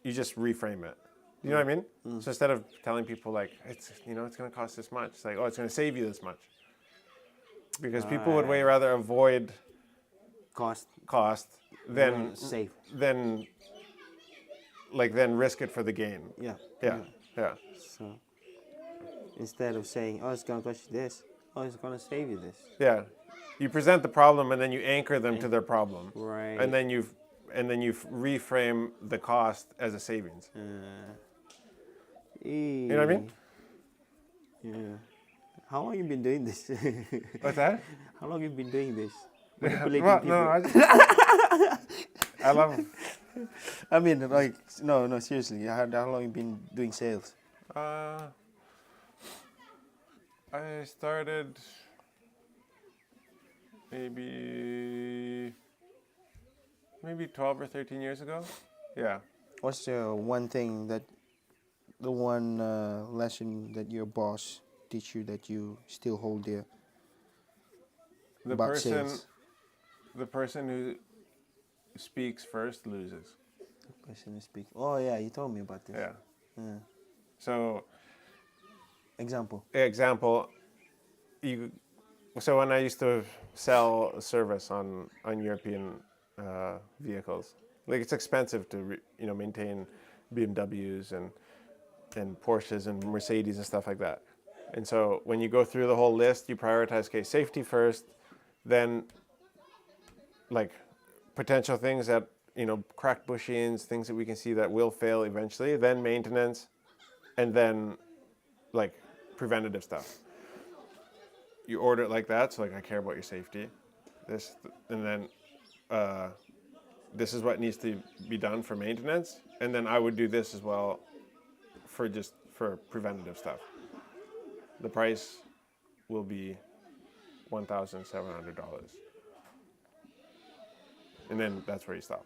Speaker 1: you just reframe it. You know what I mean? So instead of telling people like it's it's going to cost this much, it's like, oh, it's going to save you this much. Because people would way rather avoid
Speaker 2: Cost
Speaker 1: than
Speaker 2: save.
Speaker 1: than risk it for the gain.
Speaker 2: Yeah.
Speaker 1: Yeah.
Speaker 2: So instead of saying, oh, it's gonna cost you this, oh, it's gonna save you this.
Speaker 1: Yeah. You present the problem and then you anchor them to their problem.
Speaker 2: Right.
Speaker 1: And then you reframe the cost as a savings. You know what I mean?
Speaker 2: Yeah. How long you been doing this?
Speaker 1: What's that?
Speaker 2: How long you been doing this?
Speaker 1: Well, no, I love.
Speaker 2: I mean, like, no, seriously. How long you been doing sales?
Speaker 1: I started maybe 12 or 13 years ago. Yeah.
Speaker 2: What's the one lesson that your boss teach you that you still hold dear? About sales?
Speaker 1: The person who speaks first loses.
Speaker 2: The person who speaks. Oh yeah, you told me about this.
Speaker 1: Yeah. So.
Speaker 2: Example.
Speaker 1: So when I used to sell service on European vehicles, like it's expensive to maintain BMWs and Porsches and Mercedes and stuff like that. And so when you go through the whole list, you prioritize safety first, then like potential things that cracked bushings, things that we can see that will fail eventually, then maintenance, and then like preventative stuff. You order it like that, so like I care about your safety. And then this is what needs to be done for maintenance, and then I would do this as well for preventative stuff. The price will be $1,700, and then that's where you stop.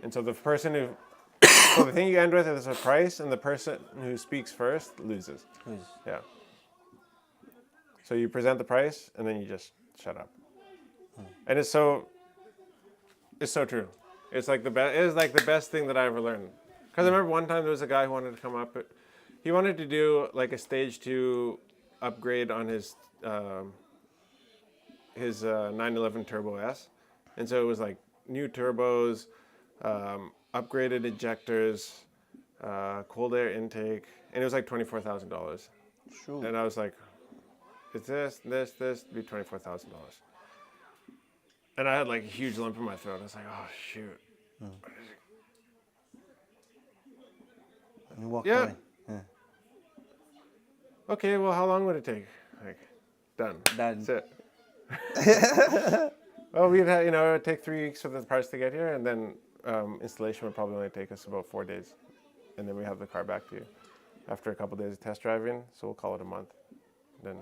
Speaker 1: And so the thing you end with is a price, and the person who speaks first loses. Yeah. So you present the price, and then you just shut up. And it's so true. It's like the best. It is like the best thing that I ever learned. Because I remember one time there was a guy who wanted to come up. He wanted to do like a stage 2 upgrade on his 911 Turbo S, and so it was like new turbos, upgraded injectors, cold air intake, and it was like $24,000.
Speaker 2: Sure.
Speaker 1: And I was like, it's this, be $24,000. And I had like a huge lump in my throat. I was like, oh shoot.
Speaker 2: And you walked
Speaker 1: Yeah.
Speaker 2: away. Yeah.
Speaker 1: Okay, well, how long would it take? Like, done.
Speaker 2: Done.
Speaker 1: That's it. Well, it would take 3 weeks for the parts to get here, and then installation would probably only take us about 4 days. And then we have the car back to you after a couple days of test driving, so we'll call it a month. Then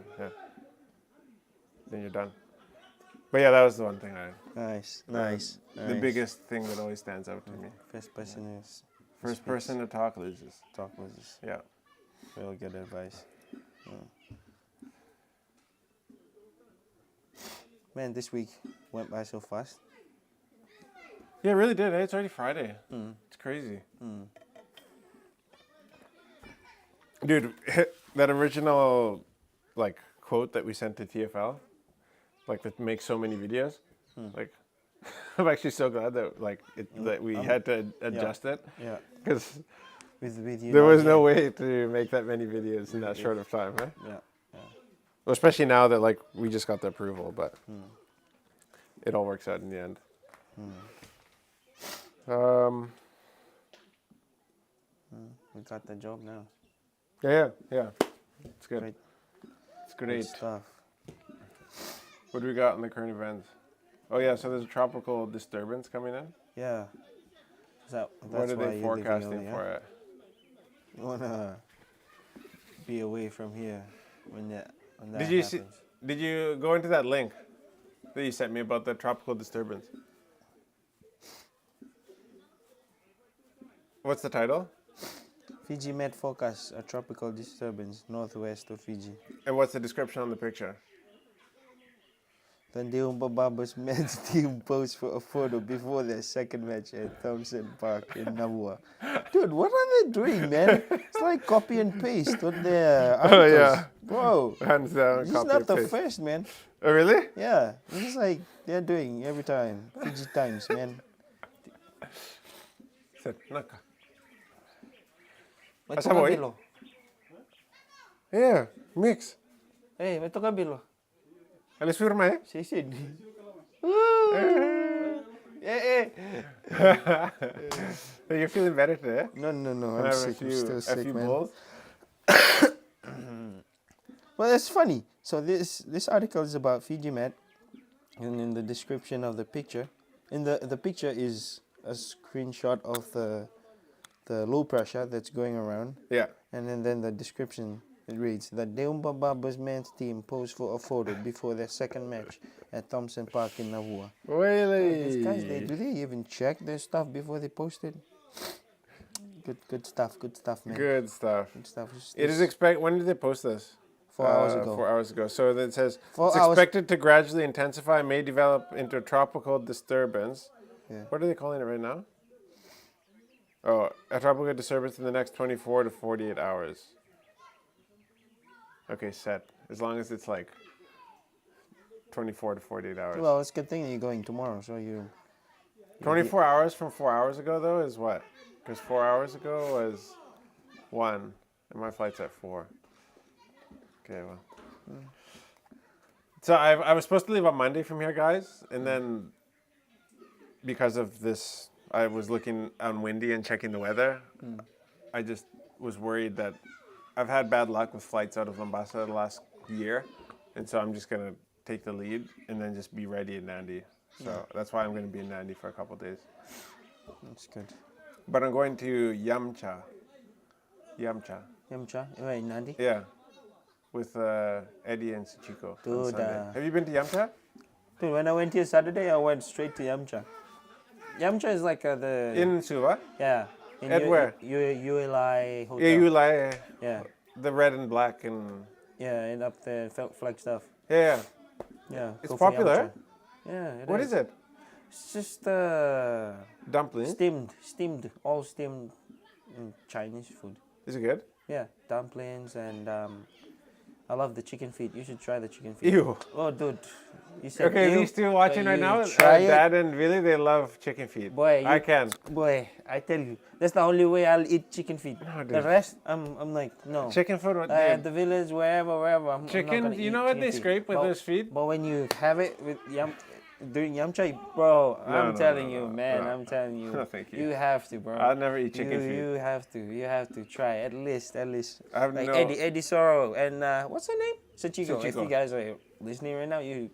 Speaker 1: you're done. But yeah, that was the one thing
Speaker 2: Nice.
Speaker 1: The biggest thing that always stands out to me.
Speaker 2: First person
Speaker 1: First person to talk loses. Yeah.
Speaker 2: Real good advice. Man, this week went by so fast.
Speaker 1: Yeah, it really did. It's already Friday. It's crazy. Dude, that original like quote that we sent to TFL, like that makes so many videos. Like, I'm actually so glad that that we had to adjust it.
Speaker 2: Yeah.
Speaker 1: Because
Speaker 2: With you
Speaker 1: there was no way to make that many videos in that short of time, right?
Speaker 2: Yeah.
Speaker 1: Well, especially now that like we just got the approval, but it all works out in the end.
Speaker 2: We got the job now.
Speaker 1: Yeah. It's good.
Speaker 2: Great.
Speaker 1: It's great.
Speaker 2: Good stuff.
Speaker 1: What do we got in the current events? Oh yeah, so there's a tropical disturbance coming in.
Speaker 2: Yeah. That's
Speaker 1: What are
Speaker 2: why
Speaker 1: they
Speaker 2: you're
Speaker 1: forecasting
Speaker 2: living
Speaker 1: for
Speaker 2: over,
Speaker 1: it?
Speaker 2: You wanna be away from here when that
Speaker 1: Did you
Speaker 2: happens.
Speaker 1: Did you go into that link that you sent me about the tropical disturbance? What's the title?
Speaker 2: Fiji met forecast a tropical disturbance northwest of Fiji.
Speaker 1: And what's the description on the picture?
Speaker 2: The Baba's men's team posed for a photo before their second match at Thompson Park in Navua. Dude, what are they doing, man? It's like copy and paste on their articles.
Speaker 1: Oh, yeah.
Speaker 2: Bro,
Speaker 1: Hands down,
Speaker 2: this is
Speaker 1: copy
Speaker 2: not
Speaker 1: and
Speaker 2: the
Speaker 1: paste.
Speaker 2: first, man.
Speaker 1: Oh, really?
Speaker 2: Yeah, this is like they're doing every time. Fiji Times, man.
Speaker 1: Naka.
Speaker 2: May
Speaker 1: Asa boy?
Speaker 2: kabilo.
Speaker 1: Yeah, mix.
Speaker 2: Hey, may kabilo.
Speaker 1: Alis firma eh?
Speaker 2: Sisid.
Speaker 1: You're feeling better today?
Speaker 2: No,
Speaker 1: Can I
Speaker 2: I'm
Speaker 1: have
Speaker 2: sick. I'm still
Speaker 1: a
Speaker 2: sick,
Speaker 1: few
Speaker 2: man.
Speaker 1: bowls?
Speaker 2: Well, that's funny. So this article is about Fiji Met, and in the description of the picture, the picture is a screenshot of the low pressure that's going around,
Speaker 1: Yeah.
Speaker 2: and then the description it reads that Deumba Baba's men's team posed for a photo before their second match at Thompson Park in Navua.
Speaker 1: Really?
Speaker 2: These guys, do they even check their stuff before they post it? Good stuff, man.
Speaker 1: Good stuff.
Speaker 2: Good stuff.
Speaker 1: It is when did they post this?
Speaker 2: 4 hours ago.
Speaker 1: 4 hours ago. So it says
Speaker 2: 4
Speaker 1: it's
Speaker 2: hours.
Speaker 1: expected to gradually intensify and may develop into a tropical disturbance.
Speaker 2: Yeah.
Speaker 1: What are they calling it right now? Oh, a tropical disturbance in the next 24 to 48 hours. Okay, set. As long as it's like 24 to 48 hours.
Speaker 2: Well, it's a good thing that you're going tomorrow, so you.
Speaker 1: 24 hours from 4 hours ago, though, is what? Because 4 hours ago was 1, and my flight's at 4. Okay, well. So I was supposed to leave on Monday from here, guys, and then because of this, I was looking on Windy and checking the weather. I just was worried that I've had bad luck with flights out of Mombasa the last year, and so I'm just going to take the lead and then just be ready in Nandi. So that's why I'm going to be in Nandi for a couple of days.
Speaker 2: That's good.
Speaker 1: But I'm going to Yamcha.
Speaker 2: Yamcha, right, Nandi?
Speaker 1: Yeah. With Eddie and Suchiko. on
Speaker 2: Dude,
Speaker 1: Sunday. Have you been to Yamcha?
Speaker 2: Dude, when I went here Saturday, I went straight to Yamcha. Yamcha is like the.
Speaker 1: In Suva?
Speaker 2: Yeah. In
Speaker 1: At where?
Speaker 2: ULI Hotel.
Speaker 1: Yeah, you like
Speaker 2: Yeah.
Speaker 1: the red and black and
Speaker 2: Yeah, and up the flag stuff.
Speaker 1: yeah.
Speaker 2: Yeah.
Speaker 1: It's
Speaker 2: go for
Speaker 1: popular?
Speaker 2: Yamcha. Yeah.
Speaker 1: What is it?
Speaker 2: It's just
Speaker 1: Dumplings.
Speaker 2: steamed, all steamed Chinese food.
Speaker 1: Is it good?
Speaker 2: Yeah, dumplings and I love the chicken feet. You should try the chicken feet.
Speaker 1: Ew.
Speaker 2: Oh, dude. You said
Speaker 1: Okay,
Speaker 2: ew,
Speaker 1: these two watching
Speaker 2: but
Speaker 1: right
Speaker 2: you
Speaker 1: now,
Speaker 2: try it.
Speaker 1: Dad and Billy, they love chicken feet.
Speaker 2: Boy,
Speaker 1: I
Speaker 2: you-
Speaker 1: can.
Speaker 2: Boy, I tell you, that's the only way I'll eat chicken feet.
Speaker 1: No,
Speaker 2: The
Speaker 1: dude.
Speaker 2: rest, I'm like, no.
Speaker 1: Chicken foot, what?
Speaker 2: At
Speaker 1: dude.
Speaker 2: the village, wherever, I'm not
Speaker 1: Chicken,
Speaker 2: gonna
Speaker 1: you
Speaker 2: eat
Speaker 1: know what
Speaker 2: chicken
Speaker 1: they
Speaker 2: feet.
Speaker 1: scrape with
Speaker 2: But-
Speaker 1: those feet?
Speaker 2: But when you have it with during yamcha, bro, I'm
Speaker 1: no,
Speaker 2: telling
Speaker 1: no,
Speaker 2: you,
Speaker 1: no,
Speaker 2: man,
Speaker 1: no.
Speaker 2: I'm telling you.
Speaker 1: No, thank you.
Speaker 2: You have to, bro.
Speaker 1: I'll never eat chicken feet.
Speaker 2: You have to try at least.
Speaker 1: I have
Speaker 2: Like
Speaker 1: no.
Speaker 2: Eddie Sorrow and what's her name? Sachiko. If
Speaker 1: Sachiko.
Speaker 2: you guys are listening right now, you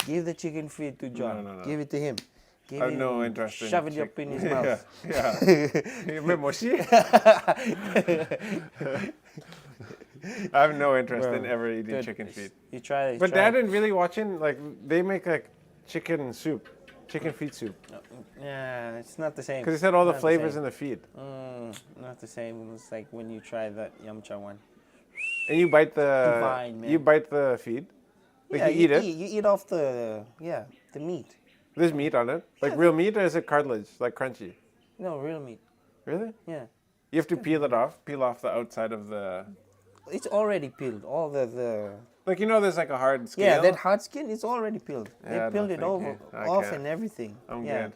Speaker 2: give the chicken feet to John.
Speaker 1: No.
Speaker 2: Give it to him. Give
Speaker 1: I have
Speaker 2: it
Speaker 1: no
Speaker 2: him.
Speaker 1: interest in
Speaker 2: Shove it up in his
Speaker 1: Yeah,
Speaker 2: mouth.
Speaker 1: yeah. Memoshi? I have no interest in
Speaker 2: Bro,
Speaker 1: ever eating
Speaker 2: Dude,
Speaker 1: chicken feet.
Speaker 2: You try.
Speaker 1: But
Speaker 2: try
Speaker 1: Dad and really watching, like, they make like chicken soup, chicken feet soup.
Speaker 2: Yeah, it's not the same.
Speaker 1: Because they said all the
Speaker 2: Not
Speaker 1: flavors
Speaker 2: same.
Speaker 1: in the feet.
Speaker 2: Not the same. It's like when you try that yamcha one.
Speaker 1: And you bite the
Speaker 2: Divine, man.
Speaker 1: you bite the feet. Like
Speaker 2: Yeah,
Speaker 1: you eat it.
Speaker 2: You eat off the meat.
Speaker 1: There's meat on it. Like real meat, or is it cartilage, like crunchy?
Speaker 2: No, real meat.
Speaker 1: Really?
Speaker 2: Yeah.
Speaker 1: You have to peel it off. Peel off the outside of the.
Speaker 2: It's already peeled. All the
Speaker 1: Like there's like a hard scale.
Speaker 2: yeah, that hard skin is already peeled.
Speaker 1: Yeah,
Speaker 2: They
Speaker 1: no,
Speaker 2: peeled it
Speaker 1: thank
Speaker 2: over
Speaker 1: you. I
Speaker 2: off
Speaker 1: can't.
Speaker 2: and everything.
Speaker 1: I'm
Speaker 2: yeah.
Speaker 1: good.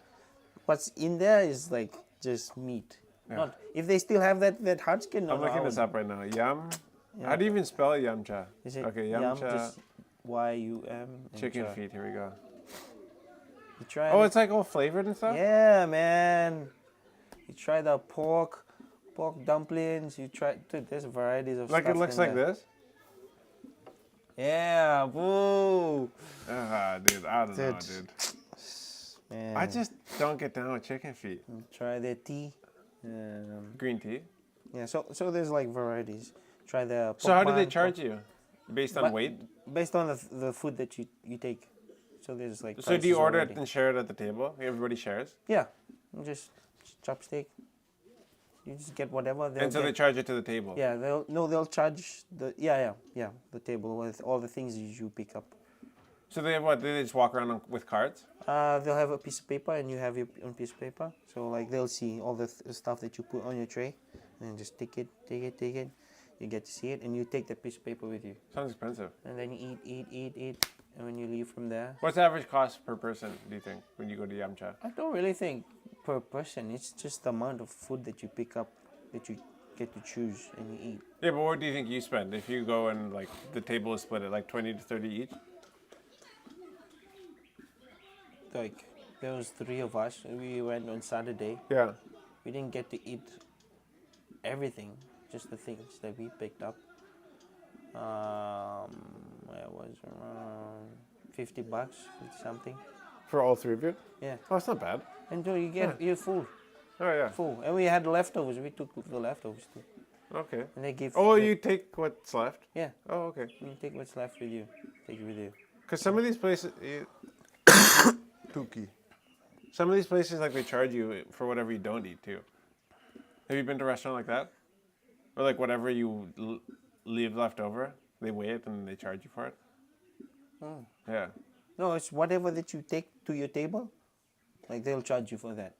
Speaker 2: What's in there is like just meat.
Speaker 1: Yeah.
Speaker 2: Not if they still have that hard skin.
Speaker 1: I'm looking this up right now. Yum. How do you even spell yamcha?
Speaker 2: Is it
Speaker 1: Okay,
Speaker 2: yum?
Speaker 1: yamcha.
Speaker 2: Just YUM. and
Speaker 1: Chicken
Speaker 2: cha.
Speaker 1: feet. Here we go.
Speaker 2: You try
Speaker 1: Oh,
Speaker 2: it?
Speaker 1: it's like all flavored and stuff.
Speaker 2: Yeah, man. You try the pork dumplings. You try. Dude, there's varieties of
Speaker 1: Like
Speaker 2: stuff
Speaker 1: it looks
Speaker 2: in
Speaker 1: like
Speaker 2: there.
Speaker 1: this.
Speaker 2: Yeah, boo.
Speaker 1: Dude, I don't know,
Speaker 2: Dude.
Speaker 1: dude.
Speaker 2: Man.
Speaker 1: I just don't get down with chicken feet.
Speaker 2: Try the tea.
Speaker 1: Green tea.
Speaker 2: Yeah, so there's like varieties. Try the.
Speaker 1: So how do they
Speaker 2: Pokemon,
Speaker 1: charge you? based on
Speaker 2: But
Speaker 1: weight.
Speaker 2: based on the food that you take. So there's like.
Speaker 1: So do you
Speaker 2: prices
Speaker 1: order
Speaker 2: already.
Speaker 1: it and share it at the table? Everybody shares,
Speaker 2: Yeah, just chopstick. You just get whatever.
Speaker 1: and so they charge it to the table.
Speaker 2: Yeah, they'll charge the table with all the things you pick up.
Speaker 1: So they have what? They just walk around with cards.
Speaker 2: They'll have a piece of paper and you have your own piece of paper. So like they'll see all the stuff that you put on your tray, and just take it. You get to see it, and you take that piece of paper with you,
Speaker 1: Sounds expensive.
Speaker 2: and then you eat, and when you leave from there.
Speaker 1: What's the average cost per person, do you think, when you go to Yamcha?
Speaker 2: I don't really think per person. It's just the amount of food that you pick up that you get to choose and you eat.
Speaker 1: Yeah, but what do you think you spend if you go and like the table is split at like 20 to 30 each?
Speaker 2: Like there was 3 of us. We went on Saturday.
Speaker 1: Yeah.
Speaker 2: We didn't get to eat everything, just the things that we picked up. It was around $50, 50 something.
Speaker 1: For all 3 of you?
Speaker 2: Yeah.
Speaker 1: Oh, that's not bad.
Speaker 2: And so you're full.
Speaker 1: Oh, yeah.
Speaker 2: Full. And we had leftovers. We took the leftovers too.
Speaker 1: Okay.
Speaker 2: And they give.
Speaker 1: Oh, you take what's left?
Speaker 2: Yeah.
Speaker 1: Oh, okay.
Speaker 2: You take what's left with you. Take it with you.
Speaker 1: Because some of these places, Tuki. Some of these places, like, they charge you for whatever you don't eat, too. Have you been to a restaurant like that? Or, like, whatever you leave left over, they weigh it and they charge you for it?
Speaker 2: Oh.
Speaker 1: Yeah.
Speaker 2: No, it's whatever that you take to your table, like they'll charge you for that.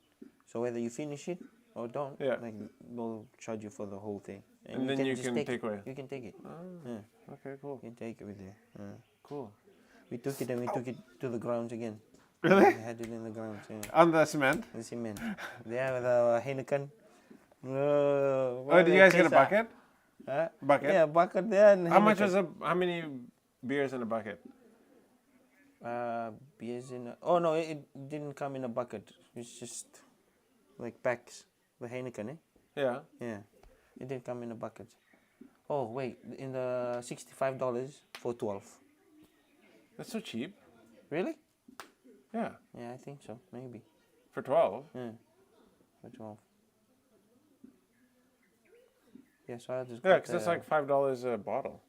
Speaker 2: So whether you finish it or don't,
Speaker 1: Yeah.
Speaker 2: like they'll charge you for the whole thing.
Speaker 1: And then you
Speaker 2: just
Speaker 1: can take
Speaker 2: it.
Speaker 1: away.
Speaker 2: You can take it.
Speaker 1: Oh,
Speaker 2: Yeah,
Speaker 1: okay, cool.
Speaker 2: you can take it with you. Yeah.
Speaker 1: Cool.
Speaker 2: We took it and we took it to the grounds again.
Speaker 1: Really?
Speaker 2: We had it in the grounds. Yeah.
Speaker 1: On the cement?
Speaker 2: The cement. They have the Heineken.
Speaker 1: Oh, did you guys get a bucket?
Speaker 2: Huh?
Speaker 1: Bucket?
Speaker 2: Yeah, bucket there. And
Speaker 1: How much
Speaker 2: Heineken.
Speaker 1: was how many beers in a bucket?
Speaker 2: Beers in oh no, it didn't come in a bucket. It's just like packs. The Heineken, eh?
Speaker 1: Yeah.
Speaker 2: Yeah. It didn't come in a bucket. Oh wait, in the $65 for 12.
Speaker 1: That's so cheap.
Speaker 2: Really?
Speaker 1: Yeah.
Speaker 2: Yeah, I think so. Maybe.
Speaker 1: For 12.
Speaker 2: Yeah. For 12. Yeah, so I just
Speaker 1: Yeah,
Speaker 2: got
Speaker 1: because that's
Speaker 2: the-
Speaker 1: like $5 a bottle.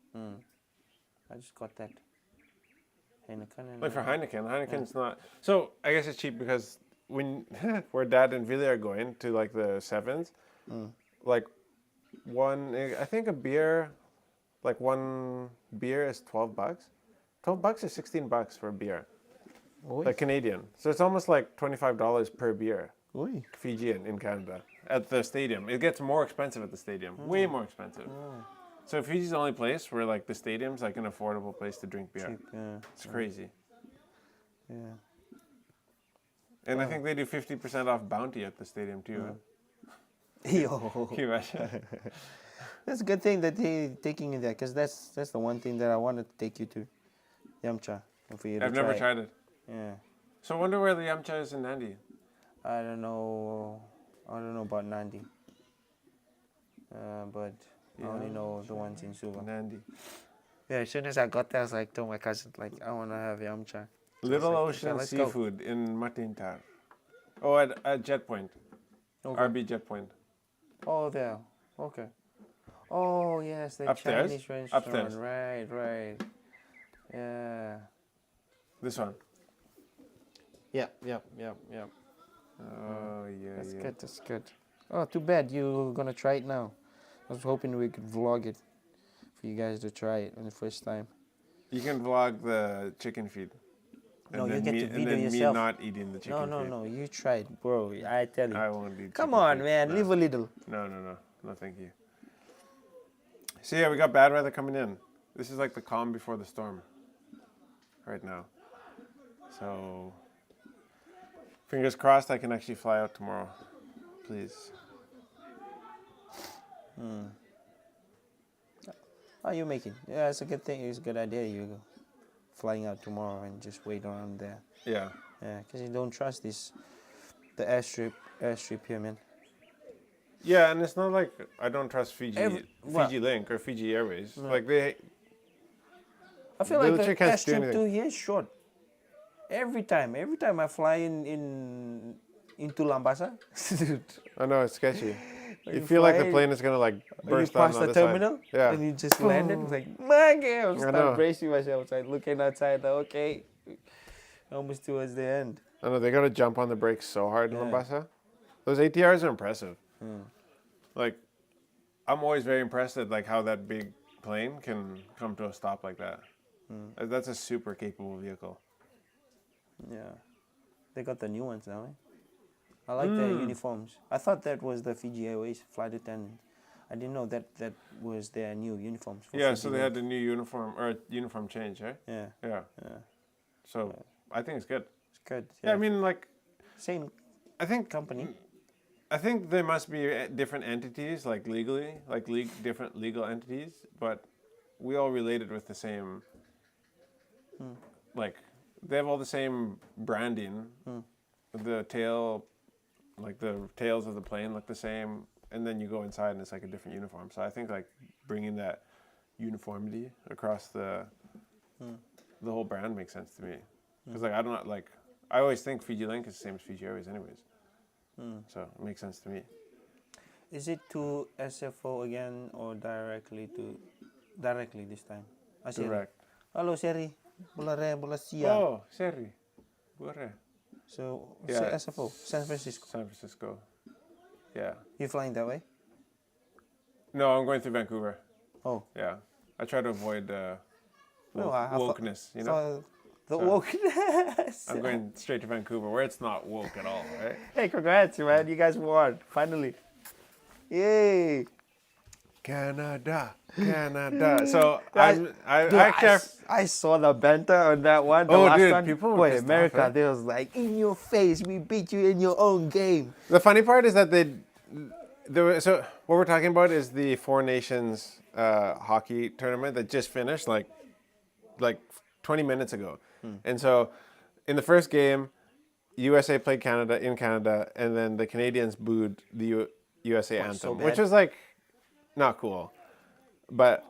Speaker 2: I just got that Heineken. And
Speaker 1: Like for Heineken. Heineken's not. So I guess it's cheap because when where Dad and Vili are going to like the sevens, like I think a beer, like one beer is $12. $12 is $16 for a beer, like Canadian. So it's almost like $25 per beer.
Speaker 2: Oi.
Speaker 1: Fijian in Canada at the stadium. It gets more expensive at the stadium, way more expensive. So Fiji's the only place where like the stadium's like an affordable place to drink beer.
Speaker 2: Cheap, yeah.
Speaker 1: It's crazy.
Speaker 2: Yeah.
Speaker 1: And I think they do 50% off bounty at the stadium too. Huh?
Speaker 2: Yo.
Speaker 1: Can you imagine?
Speaker 2: That's a good thing that they taking you there, because that's the one thing that I wanted to take you to, Yamcha, and for you to
Speaker 1: I've never
Speaker 2: try it.
Speaker 1: tried it.
Speaker 2: Yeah.
Speaker 1: So I wonder where the Yamcha is in Nandi.
Speaker 2: I don't know about Nandi. But I only know the ones in Suva.
Speaker 1: Nandi.
Speaker 2: Yeah, as soon as I got there, I was like, told my cousin, like, I want to have Yamcha.
Speaker 1: Little
Speaker 2: like,
Speaker 1: Ocean
Speaker 2: okay, let's go.
Speaker 1: Seafood in Matintar. Oh, at Jet Point.
Speaker 2: Okay.
Speaker 1: RB Jet Point.
Speaker 2: Oh, there. Okay. Oh, yes, the
Speaker 1: Upstairs?
Speaker 2: Chinese restaurant.
Speaker 1: Upstairs.
Speaker 2: Right. Yeah.
Speaker 1: This one.
Speaker 2: Yep.
Speaker 1: Oh, yeah,
Speaker 2: That's good. Oh, too bad you're going to try it now. I was hoping we could vlog it for you guys to try it on the first time.
Speaker 1: You can vlog the chicken feed.
Speaker 2: No, you
Speaker 1: then
Speaker 2: get
Speaker 1: me,
Speaker 2: to
Speaker 1: and
Speaker 2: video
Speaker 1: then
Speaker 2: yourself.
Speaker 1: me not eating the chicken feed.
Speaker 2: No, you try it, bro. I tell you.
Speaker 1: I won't eat
Speaker 2: Come
Speaker 1: chicken
Speaker 2: on,
Speaker 1: feed.
Speaker 2: man.
Speaker 1: No.
Speaker 2: Live a little.
Speaker 1: No, thank you. So yeah, we got bad weather coming in. This is like the calm before the storm right now. So fingers crossed I can actually fly out tomorrow. Please.
Speaker 2: Oh, you make it. Yeah, it's a good thing. It's a good idea. You flying out tomorrow and just wait around there.
Speaker 1: Yeah.
Speaker 2: Yeah, because you don't trust the airstrip here, man.
Speaker 1: Yeah, and it's not like I don't trust Fiji
Speaker 2: What?
Speaker 1: Fiji Link or Fiji Airways. Like they
Speaker 2: I feel like the
Speaker 1: Little Chick has to do
Speaker 2: airstrip
Speaker 1: anything.
Speaker 2: too here is short. Every time I fly into Lambasa,
Speaker 1: I know it's sketchy. You feel like the plane is gonna like
Speaker 2: You
Speaker 1: burst on
Speaker 2: pass
Speaker 1: the
Speaker 2: the
Speaker 1: other
Speaker 2: terminal,
Speaker 1: side. Yeah.
Speaker 2: and you just landed. It's like, man, I
Speaker 1: I know.
Speaker 2: start bracing myself, like looking outside. Like, okay, almost towards the end.
Speaker 1: I know they gotta jump on the brakes so hard in
Speaker 2: Yeah.
Speaker 1: Mombasa. Those ATRs are impressive.
Speaker 2: Hmm.
Speaker 1: Like, I'm always very impressed at like how that big plane can come to a stop like that. That's a super capable vehicle.
Speaker 2: Yeah, they got the new ones now. I like the uniforms. I thought that was the Fiji Airways flight attendant. I didn't know that was their new uniforms. For
Speaker 1: Yeah,
Speaker 2: Fiji
Speaker 1: so they
Speaker 2: Link.
Speaker 1: had the new uniform change, right?
Speaker 2: Yeah,
Speaker 1: Yeah.
Speaker 2: yeah,
Speaker 1: So I think it's good.
Speaker 2: it's good.
Speaker 1: Yeah, I mean, like,
Speaker 2: same
Speaker 1: I think
Speaker 2: company.
Speaker 1: I think there must be different entities, like legally, like different legal entities, but we all related with the same. Like, they have all the same branding. The tail, like the tails of the plane look the same, and then you go inside and it's like a different uniform. So I think like bringing that uniformity across the whole brand makes sense to me. Because like I don't like, I always think Fiji Link is the same as Fiji Airways, anyways. So it makes sense to me.
Speaker 2: Is it to SFO again or directly this time? Seri.
Speaker 1: Direct.
Speaker 2: Hello, Seri. Bola siang.
Speaker 1: Oh, Seri. Boleh.
Speaker 2: So
Speaker 1: Yeah,
Speaker 2: SFO, San Francisco.
Speaker 1: San Francisco. Yeah.
Speaker 2: You flying that way?
Speaker 1: No, I'm going through Vancouver.
Speaker 2: Oh.
Speaker 1: Yeah. I try to avoid
Speaker 2: No, I thought-
Speaker 1: wokeness, you know?
Speaker 2: The
Speaker 1: So-
Speaker 2: wokeness.
Speaker 1: I'm going straight to Vancouver, where it's not woke at all, right?
Speaker 2: Hey, congrats, man. You guys won. Finally. Yay.
Speaker 1: Canada. So
Speaker 2: Dude, I saw the banter on that one. The
Speaker 1: Oh,
Speaker 2: last
Speaker 1: dude,
Speaker 2: one.
Speaker 1: people were
Speaker 2: Boy,
Speaker 1: pissed off,
Speaker 2: America,
Speaker 1: right?
Speaker 2: they was like, in your face, we beat you in your own game.
Speaker 1: the funny part is that so what we're talking about is the Four Nations hockey tournament that just finished like 20 minutes ago. And so in the first game, USA played Canada in Canada, and then the Canadians booed the USA anthem,
Speaker 2: so
Speaker 1: which
Speaker 2: bad.
Speaker 1: was like not cool. But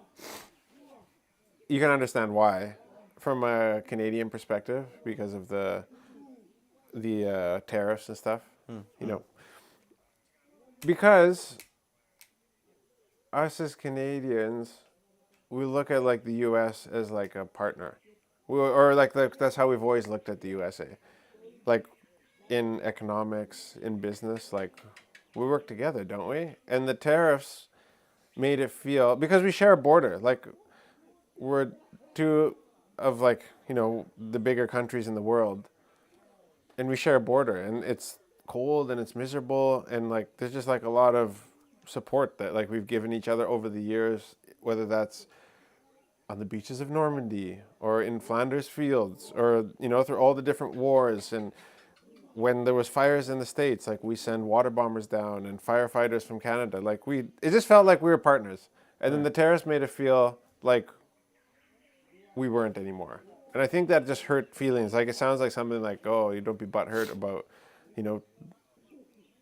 Speaker 1: you can understand why from a Canadian perspective because of the tariffs and stuff. You know, because us as Canadians, we look at like the U.S. as like a partner, that's how we've always looked at the USA, like in economics, in business, like we work together, don't we? And the tariffs made it feel, because we share a border, like we're two of like, the bigger countries in the world, and we share a border, and it's cold and it's miserable, and like there's just like a lot of support that like we've given each other over the years, whether that's on the beaches of Normandy or in Flanders fields, or through all the different wars. And when there was fires in the States, like we send water bombers down and firefighters from Canada, like it just felt like we were partners. And then the terrorists made it feel like we weren't anymore. And I think that just hurt feelings. Like it sounds like something like, oh, you don't be butthurt about,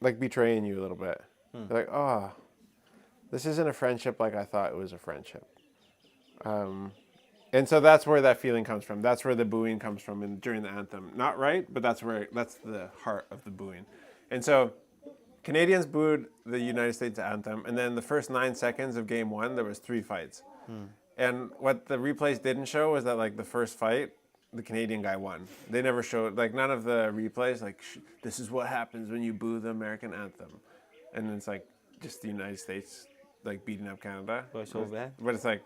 Speaker 1: like betraying you a little bit. Like, oh, this isn't a friendship like I thought it was a friendship. And so that's where that feeling comes from. That's where the booing comes from during the anthem. Not right, but that's the heart of the booing. And so Canadians booed the United States anthem, and then the first 9 seconds of game one, there was 3 fights. And what the replays didn't show was that like the first fight, the Canadian guy won. They never showed, like none of the replays, like this is what happens when you boo the American anthem. And it's like just the United States like beating up Canada.
Speaker 2: Oh, so bad?
Speaker 1: But it's like,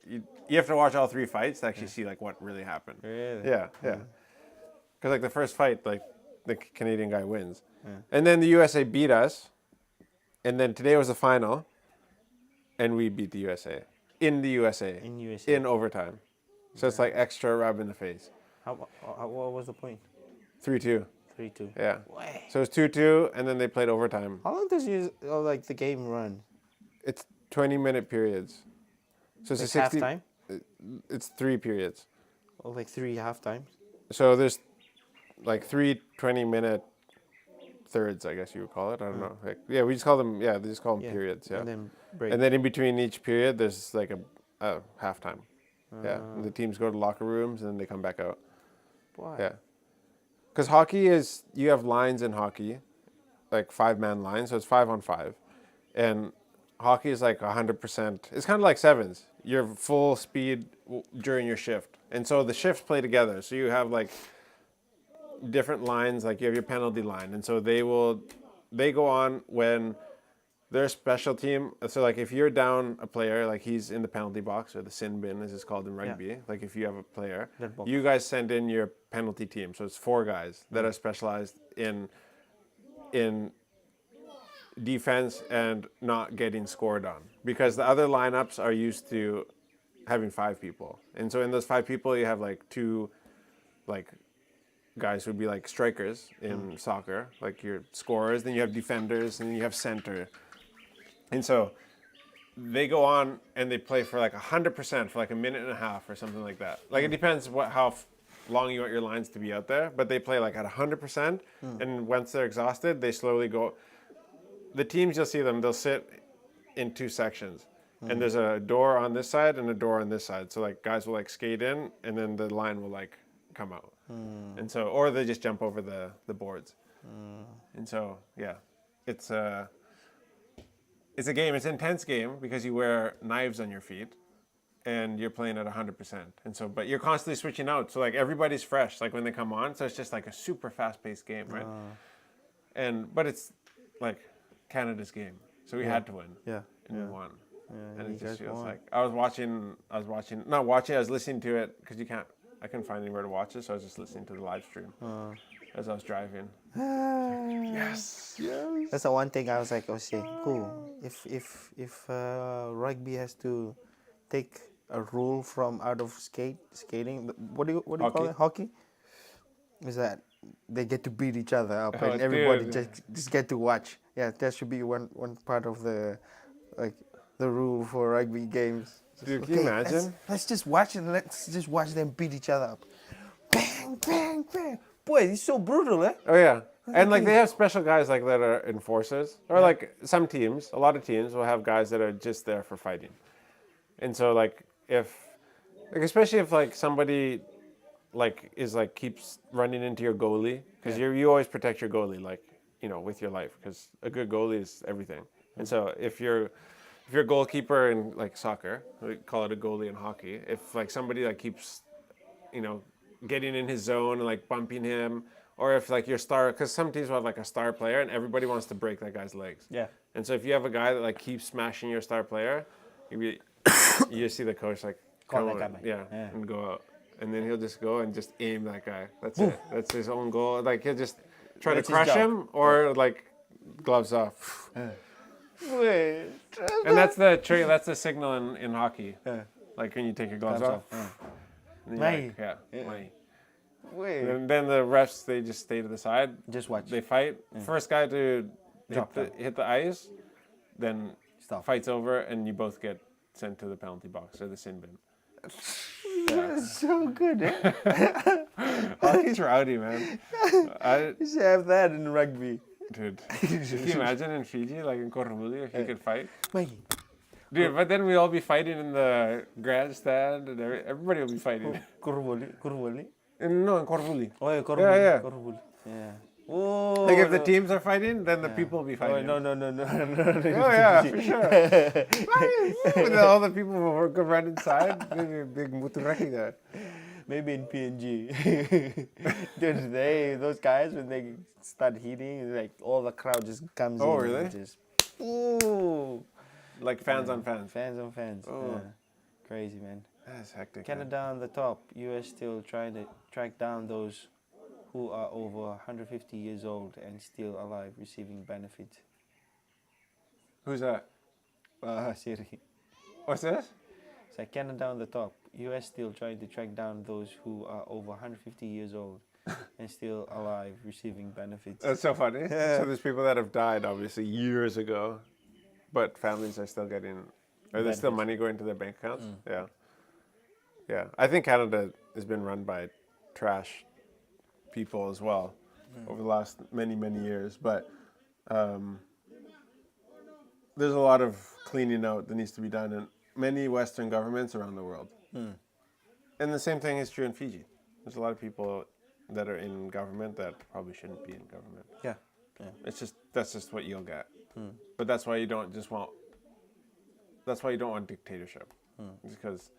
Speaker 1: you have to watch all 3 fights to actually see like what really happened.
Speaker 2: Really?
Speaker 1: Yeah. Because like the first fight, like the Canadian guy wins. And then the USA beat us. And then today was the final. And we beat the USA. In the USA.
Speaker 2: In USA.
Speaker 1: In overtime. So it's like extra rub in the face.
Speaker 2: What was the point?
Speaker 1: 3-2.
Speaker 2: 3-2.
Speaker 1: Yeah.
Speaker 2: Way.
Speaker 1: So it's 2-2, and then they played overtime.
Speaker 2: How long does the game run?
Speaker 1: It's 20-minute periods. So it's
Speaker 2: Like
Speaker 1: a 60.
Speaker 2: halftime?
Speaker 1: It's 3 periods.
Speaker 2: Or like 3 half times?
Speaker 1: So there's like 3 20-minute thirds, I guess you would call it. I don't know. Like, we just call them. Yeah, they just call them periods. Yeah.
Speaker 2: And then break.
Speaker 1: And then in between each period, there's like a halftime. Yeah. And the teams go to locker rooms and then they come back out.
Speaker 2: Why?
Speaker 1: Yeah. Because hockey you have lines in hockey, like 5-man lines, so it's 5-on-5. and hockey is like 100%. It's kind of like sevens. You're full speed during your shift, and so the shifts play together. So you have like different lines. Like you have your penalty line, and so they go on when their special team. So like if you're down a player, like he's in the penalty box or the sin bin, as it's called in rugby. Like if you have a player, you guys send in your penalty team. So it's 4 guys that are specialized in defense and not getting scored on, because the other lineups are used to having 5 people, and so in those 5 people you have like 2 like guys who'd be like strikers in soccer, like your scorers, then you have defenders, and then you have center. And so they go on and they play for like 100% for like a minute and a half or something like that. Like it depends how long you want your lines to be out there, but they play like at 100%. And once they're exhausted, they slowly go. The teams, you'll see them, they'll sit in 2 sections. And there's a door on this side and a door on this side. So like guys will like skate in, and then the line will like come out. And so, or they just jump over the boards. And so, yeah, it's a game. It's an intense game because you wear knives on your feet and you're playing at 100%. And so, but you're constantly switching out. So like everybody's fresh, like when they come on. So it's just like a super fast paced game, right? But it's like Canada's game. So we had to win.
Speaker 2: Yeah.
Speaker 1: And we won.
Speaker 2: Yeah,
Speaker 1: And
Speaker 2: you
Speaker 1: it just
Speaker 2: guys
Speaker 1: feels
Speaker 2: won.
Speaker 1: like I was listening to it because I couldn't find anywhere to watch it. So I was just listening to the live stream as I was driving. Yes.
Speaker 2: That's the one thing I was like, cool. If rugby has to take a rule from out of skating, what do you call
Speaker 1: Hockey.
Speaker 2: it? Hockey? Is that they get to beat each other up
Speaker 1: Oh,
Speaker 2: and everybody
Speaker 1: dude.
Speaker 2: just get to watch. Yeah, that should be one part of the rule for rugby games.
Speaker 1: Dude, can you imagine?
Speaker 2: Let's just watch it. Let's just watch them beat each other up. Bang, bang, bang. Boy, it's so brutal, eh?
Speaker 1: Oh yeah, and like they have special guys like that are enforcers, or like some teams. A lot of teams will have guys that are just there for fighting, and so like especially if like somebody like is like keeps running into your goalie, because you always protect your goalie, like with your life, because a good goalie is everything. And so if you're a goalkeeper in like soccer, we call it a goalie in hockey. If like somebody like keeps getting in his zone and like bumping him, or if like your star, because some teams will have like a star player and everybody wants to break that guy's legs.
Speaker 2: Yeah.
Speaker 1: And so if you have a guy that like keeps smashing your star player, you just see the coach like
Speaker 2: Call
Speaker 1: come
Speaker 2: that
Speaker 1: on,
Speaker 2: guy,
Speaker 1: yeah,
Speaker 2: yeah.
Speaker 1: and go out, and then he'll just go and just aim that guy. That's it. That's his own goal. Like he'll just try
Speaker 2: That's
Speaker 1: to
Speaker 2: his
Speaker 1: crush
Speaker 2: job.
Speaker 1: him, or like gloves off.
Speaker 2: Wait.
Speaker 1: And that's the signal in hockey.
Speaker 2: Yeah.
Speaker 1: Like when you take your gloves
Speaker 2: Gloves
Speaker 1: off.
Speaker 2: off,
Speaker 1: And then
Speaker 2: Mai.
Speaker 1: you're like, yeah. Mai.
Speaker 2: Wait.
Speaker 1: And then the refs, they just stay to the side.
Speaker 2: Just watch.
Speaker 1: They fight. First guy to
Speaker 2: Drop
Speaker 1: hit the ice, then
Speaker 2: Stop.
Speaker 1: fight's over, and you both get sent to the penalty box or the sin bin.
Speaker 2: That's so good, eh?
Speaker 1: Hockey's rowdy, man.
Speaker 2: You should have that in rugby.
Speaker 1: Dude, can you imagine in Fiji, like in Korvuli, if you could fight?
Speaker 2: Mikey.
Speaker 1: Dude, but then we all be fighting in the grandstand, and everybody will be fighting.
Speaker 2: Kurvuli.
Speaker 1: No, in Korvuli.
Speaker 2: Oh, yeah, Korvuli.
Speaker 1: Yeah.
Speaker 2: Korvuli. Yeah. Oh,
Speaker 1: Like if the teams are fighing, then the people will be
Speaker 2: Oh,
Speaker 1: fighting.
Speaker 2: no.
Speaker 1: Oh yeah, for sure. With all the people who go run inside, maybe a big muturaki there.
Speaker 2: Maybe in PNG. Dude, those guys, when they start hitting, like all the crowd just comes in.
Speaker 1: Oh, really?
Speaker 2: And just, ooh.
Speaker 1: Like fans on fans.
Speaker 2: Fans on fans.
Speaker 1: Oh.
Speaker 2: Yeah. Crazy, man.
Speaker 1: That's hectic.
Speaker 2: Canada on the top. US still trying to track down those who are over 150 years old and still alive, receiving benefits.
Speaker 1: Who's that?
Speaker 2: Siri.
Speaker 1: What's this?
Speaker 2: It's like Canada on the top. US still trying to track down those who are over 150 years old and still alive, receiving benefits.
Speaker 1: That's so funny.
Speaker 2: Yeah.
Speaker 1: So there's people that have died, obviously, years ago, but families are still getting, or there's still money going to their bank accounts. Yeah. Yeah. I think Canada has been run by trash people as well over the last many, many years. But there's a lot of cleaning out that needs to be done in many Western governments around the world. And the same thing is true in Fiji. There's a lot of people that are in government that probably shouldn't be in government.
Speaker 2: Yeah.
Speaker 1: That's just what you'll get. But that's why you don't just want. That's why you don't want dictatorship, because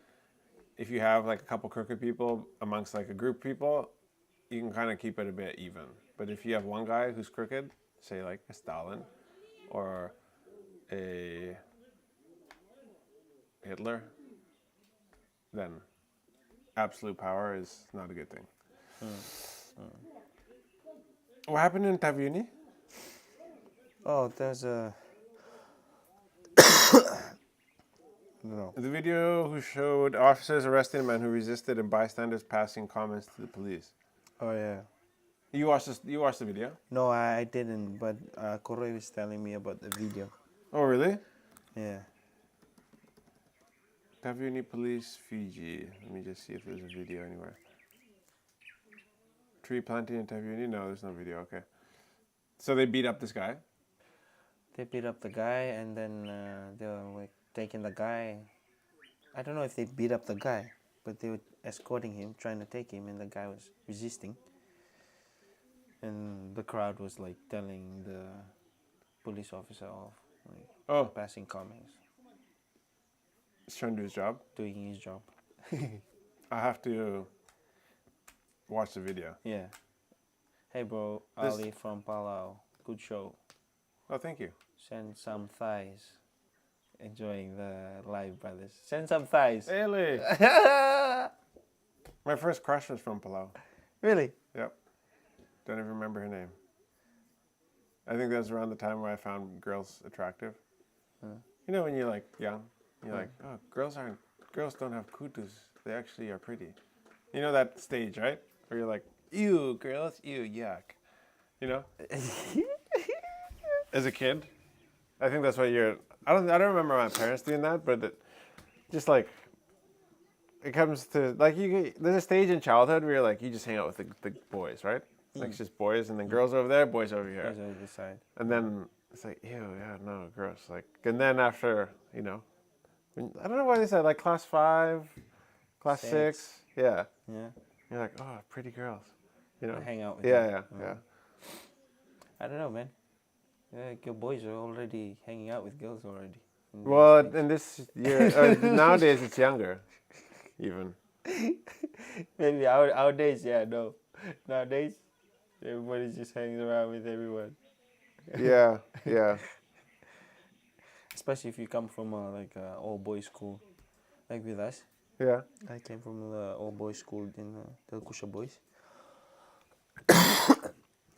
Speaker 1: if you have like a couple crooked people amongst like a group of people, you can kind of keep it a bit even. But if you have one guy who's crooked, say like a Stalin or a Hitler, then absolute power is not a good thing. What happened in Tavyuni?
Speaker 2: Oh, there's a. No.
Speaker 1: The video who showed officers arresting a man who resisted and bystanders passing comments to the police.
Speaker 2: Oh yeah.
Speaker 1: You watched this? You watched the video?
Speaker 2: No, I didn't. But Corey was telling me about the video.
Speaker 1: Oh, really?
Speaker 2: Yeah.
Speaker 1: Tavyuni Police, Fiji. Let me just see if there's a video anywhere. Tree planting in Tavyuni? No, there's no video. Okay. So they beat up this guy?
Speaker 2: They beat up the guy, and then they were like taking the guy. I don't know if they beat up the guy, but they were escorting him, trying to take him, and the guy was resisting. And the crowd was like telling the police officer off, like passing comments,
Speaker 1: He's trying to do his job?
Speaker 2: doing his job.
Speaker 1: I have to watch the video.
Speaker 2: Yeah. Hey bro,
Speaker 1: This-
Speaker 2: Ali from Palau. Good show.
Speaker 1: Oh, thank you.
Speaker 2: Send some thighs. Enjoying the live, brothers. Send some thighs.
Speaker 1: Haley! My first crush was from Palau.
Speaker 2: Really?
Speaker 1: Yep. Don't even remember her name. I think that was around the time where I found girls attractive. You know when you're like young, you're like, oh, girls don't have kutus. They actually are pretty. You know that stage, right? Where you're like, ew, girls, ew, yuck. You know? As a kid, I think that's what you're. I don't remember my parents doing that, but just like it comes to like there's a stage in childhood where you're like you just hang out with the boys, right? Like it's just boys, and then girls over there, boys over here,
Speaker 2: Guys over this side.
Speaker 1: and then it's like ew, yeah, no, gross. Like, and then after I don't know why they said like class 5, class 6, yeah,
Speaker 2: Yeah.
Speaker 1: you're like oh, pretty girls,
Speaker 2: Hang out with
Speaker 1: Yeah.
Speaker 2: I don't know, man. Yeah, your boys are already hanging out with girls already.
Speaker 1: Well, in this year, nowadays it's younger, even.
Speaker 2: Maybe our days, yeah, no. Nowadays, everybody's just hanging around with everyone.
Speaker 1: Yeah.
Speaker 2: Especially if you come from like all boys school, like with us.
Speaker 1: Yeah.
Speaker 2: I came from the all boys school in Delkusha Boys.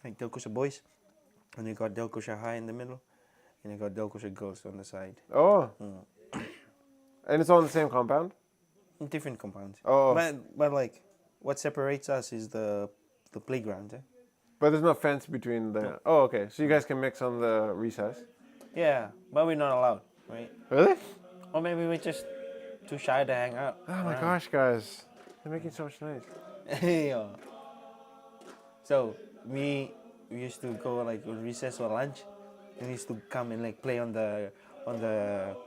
Speaker 2: Like Delkusha Boys, and you got Delkusha High in the middle, and you got Delkusha Girls on the side.
Speaker 1: Oh. And it's all in the same compound?
Speaker 2: In different compounds.
Speaker 1: Oh.
Speaker 2: But like, what separates us is the playground.
Speaker 1: But there's no fence between the... Oh, okay. So you guys can mix on the recess?
Speaker 2: Yeah, but we're not allowed, right?
Speaker 1: Really?
Speaker 2: Or maybe we're just too shy to hang out.
Speaker 1: Oh my gosh, guys. They're making so much noise.
Speaker 2: Yeah. So we used to go like on recess or lunch, and we used to come and like play on the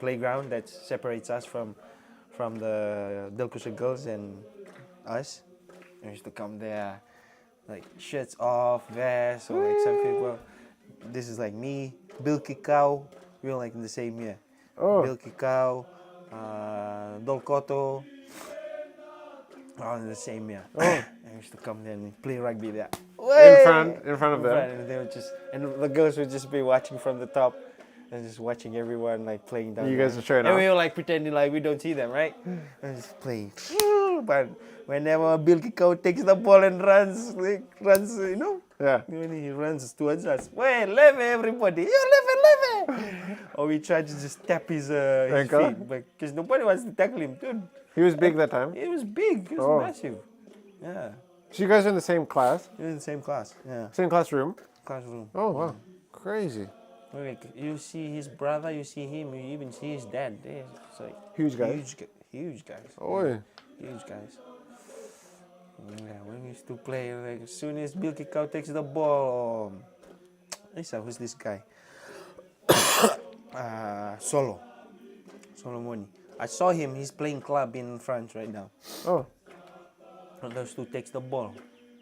Speaker 2: playground that separates us from the Delkusha girls and us. We used to come there, like shirts off, vests, or like some people. This is like me, Bill Kikau. We were like in the same year.
Speaker 1: Oh.
Speaker 2: Bill Kikau, Dolkoto. All in the same year.
Speaker 1: Oh.
Speaker 2: I used to come there and play rugby there.
Speaker 1: In front of them?
Speaker 2: And they would the girls would just be watching from the top and just watching everyone like playing down
Speaker 1: You
Speaker 2: there.
Speaker 1: guys are showing
Speaker 2: And
Speaker 1: off?
Speaker 2: we were like pretending like we don't see them, right? And just playing. But whenever Bill Kikau takes the ball and runs,
Speaker 1: Yeah.
Speaker 2: when he runs towards us, wait, leve everybody, you leve. Or we try to just tap his
Speaker 1: Ankle?
Speaker 2: feet, because nobody wants to tackle him, dude.
Speaker 1: He was big that time?
Speaker 2: It was big, it was
Speaker 1: Oh.
Speaker 2: massive. Yeah,
Speaker 1: So you guys are in the same class?
Speaker 2: we were in the same class, yeah,
Speaker 1: Same classroom?
Speaker 2: classroom.
Speaker 1: Oh, wow. Crazy.
Speaker 2: Like, you see his brother, you see him, you even see his dad. It's like
Speaker 1: Huge guys?
Speaker 2: huge guys.
Speaker 1: Oi.
Speaker 2: Huge guys. Yeah, when we used to play, like as soon as Bill Kikau takes the ball, Lisa, who's this guy? Solomoni. I saw him. He's playing club in France right now.
Speaker 1: Oh.
Speaker 2: And those two takes the ball.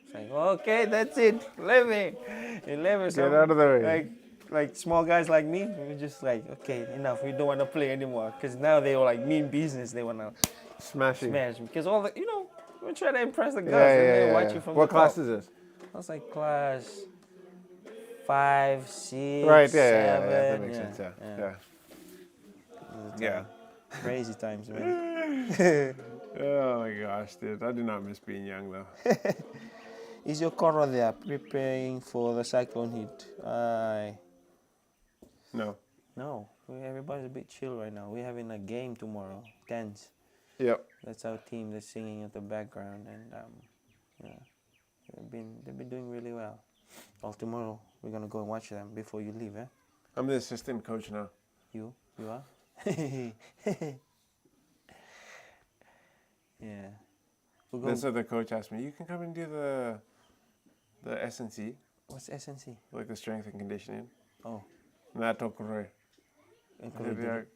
Speaker 2: It's like, okay, that's it. Leve. And Leve,
Speaker 1: Get out of the way.
Speaker 2: Like, like small guys like me, we're just like, okay, enough. We don't want to play anymore because now they were like mean business. They want to
Speaker 1: Smashing.
Speaker 2: smash because all the we try to impress the
Speaker 1: Yeah,
Speaker 2: girls and they
Speaker 1: yeah,
Speaker 2: watch
Speaker 1: yeah.
Speaker 2: you from
Speaker 1: What
Speaker 2: the
Speaker 1: class
Speaker 2: top.
Speaker 1: is this?
Speaker 2: I was like class 5, 6,
Speaker 1: Right,
Speaker 2: 7.
Speaker 1: yeah. That makes sense, yeah. Yeah.
Speaker 2: Crazy times, man.
Speaker 1: Oh my gosh, dude. I do not miss being young, though.
Speaker 2: Is your Coro there preparing for the cyclone hit?
Speaker 1: No.
Speaker 2: No, everybody's a bit chill right now. We're having a game tomorrow, tense.
Speaker 1: Yep.
Speaker 2: That's our team that's singing at the background, and they've been doing really well. Well, tomorrow we're gonna go and watch them before you leave, eh?
Speaker 1: I'm the assistant coach now.
Speaker 2: You are? Yeah. We'll go.
Speaker 1: That's what the coach asked me. You can come and do the SNC,
Speaker 2: What's SNC?
Speaker 1: like the strength and conditioning.
Speaker 2: Oh,
Speaker 1: Not Tokuroi.
Speaker 2: encourage.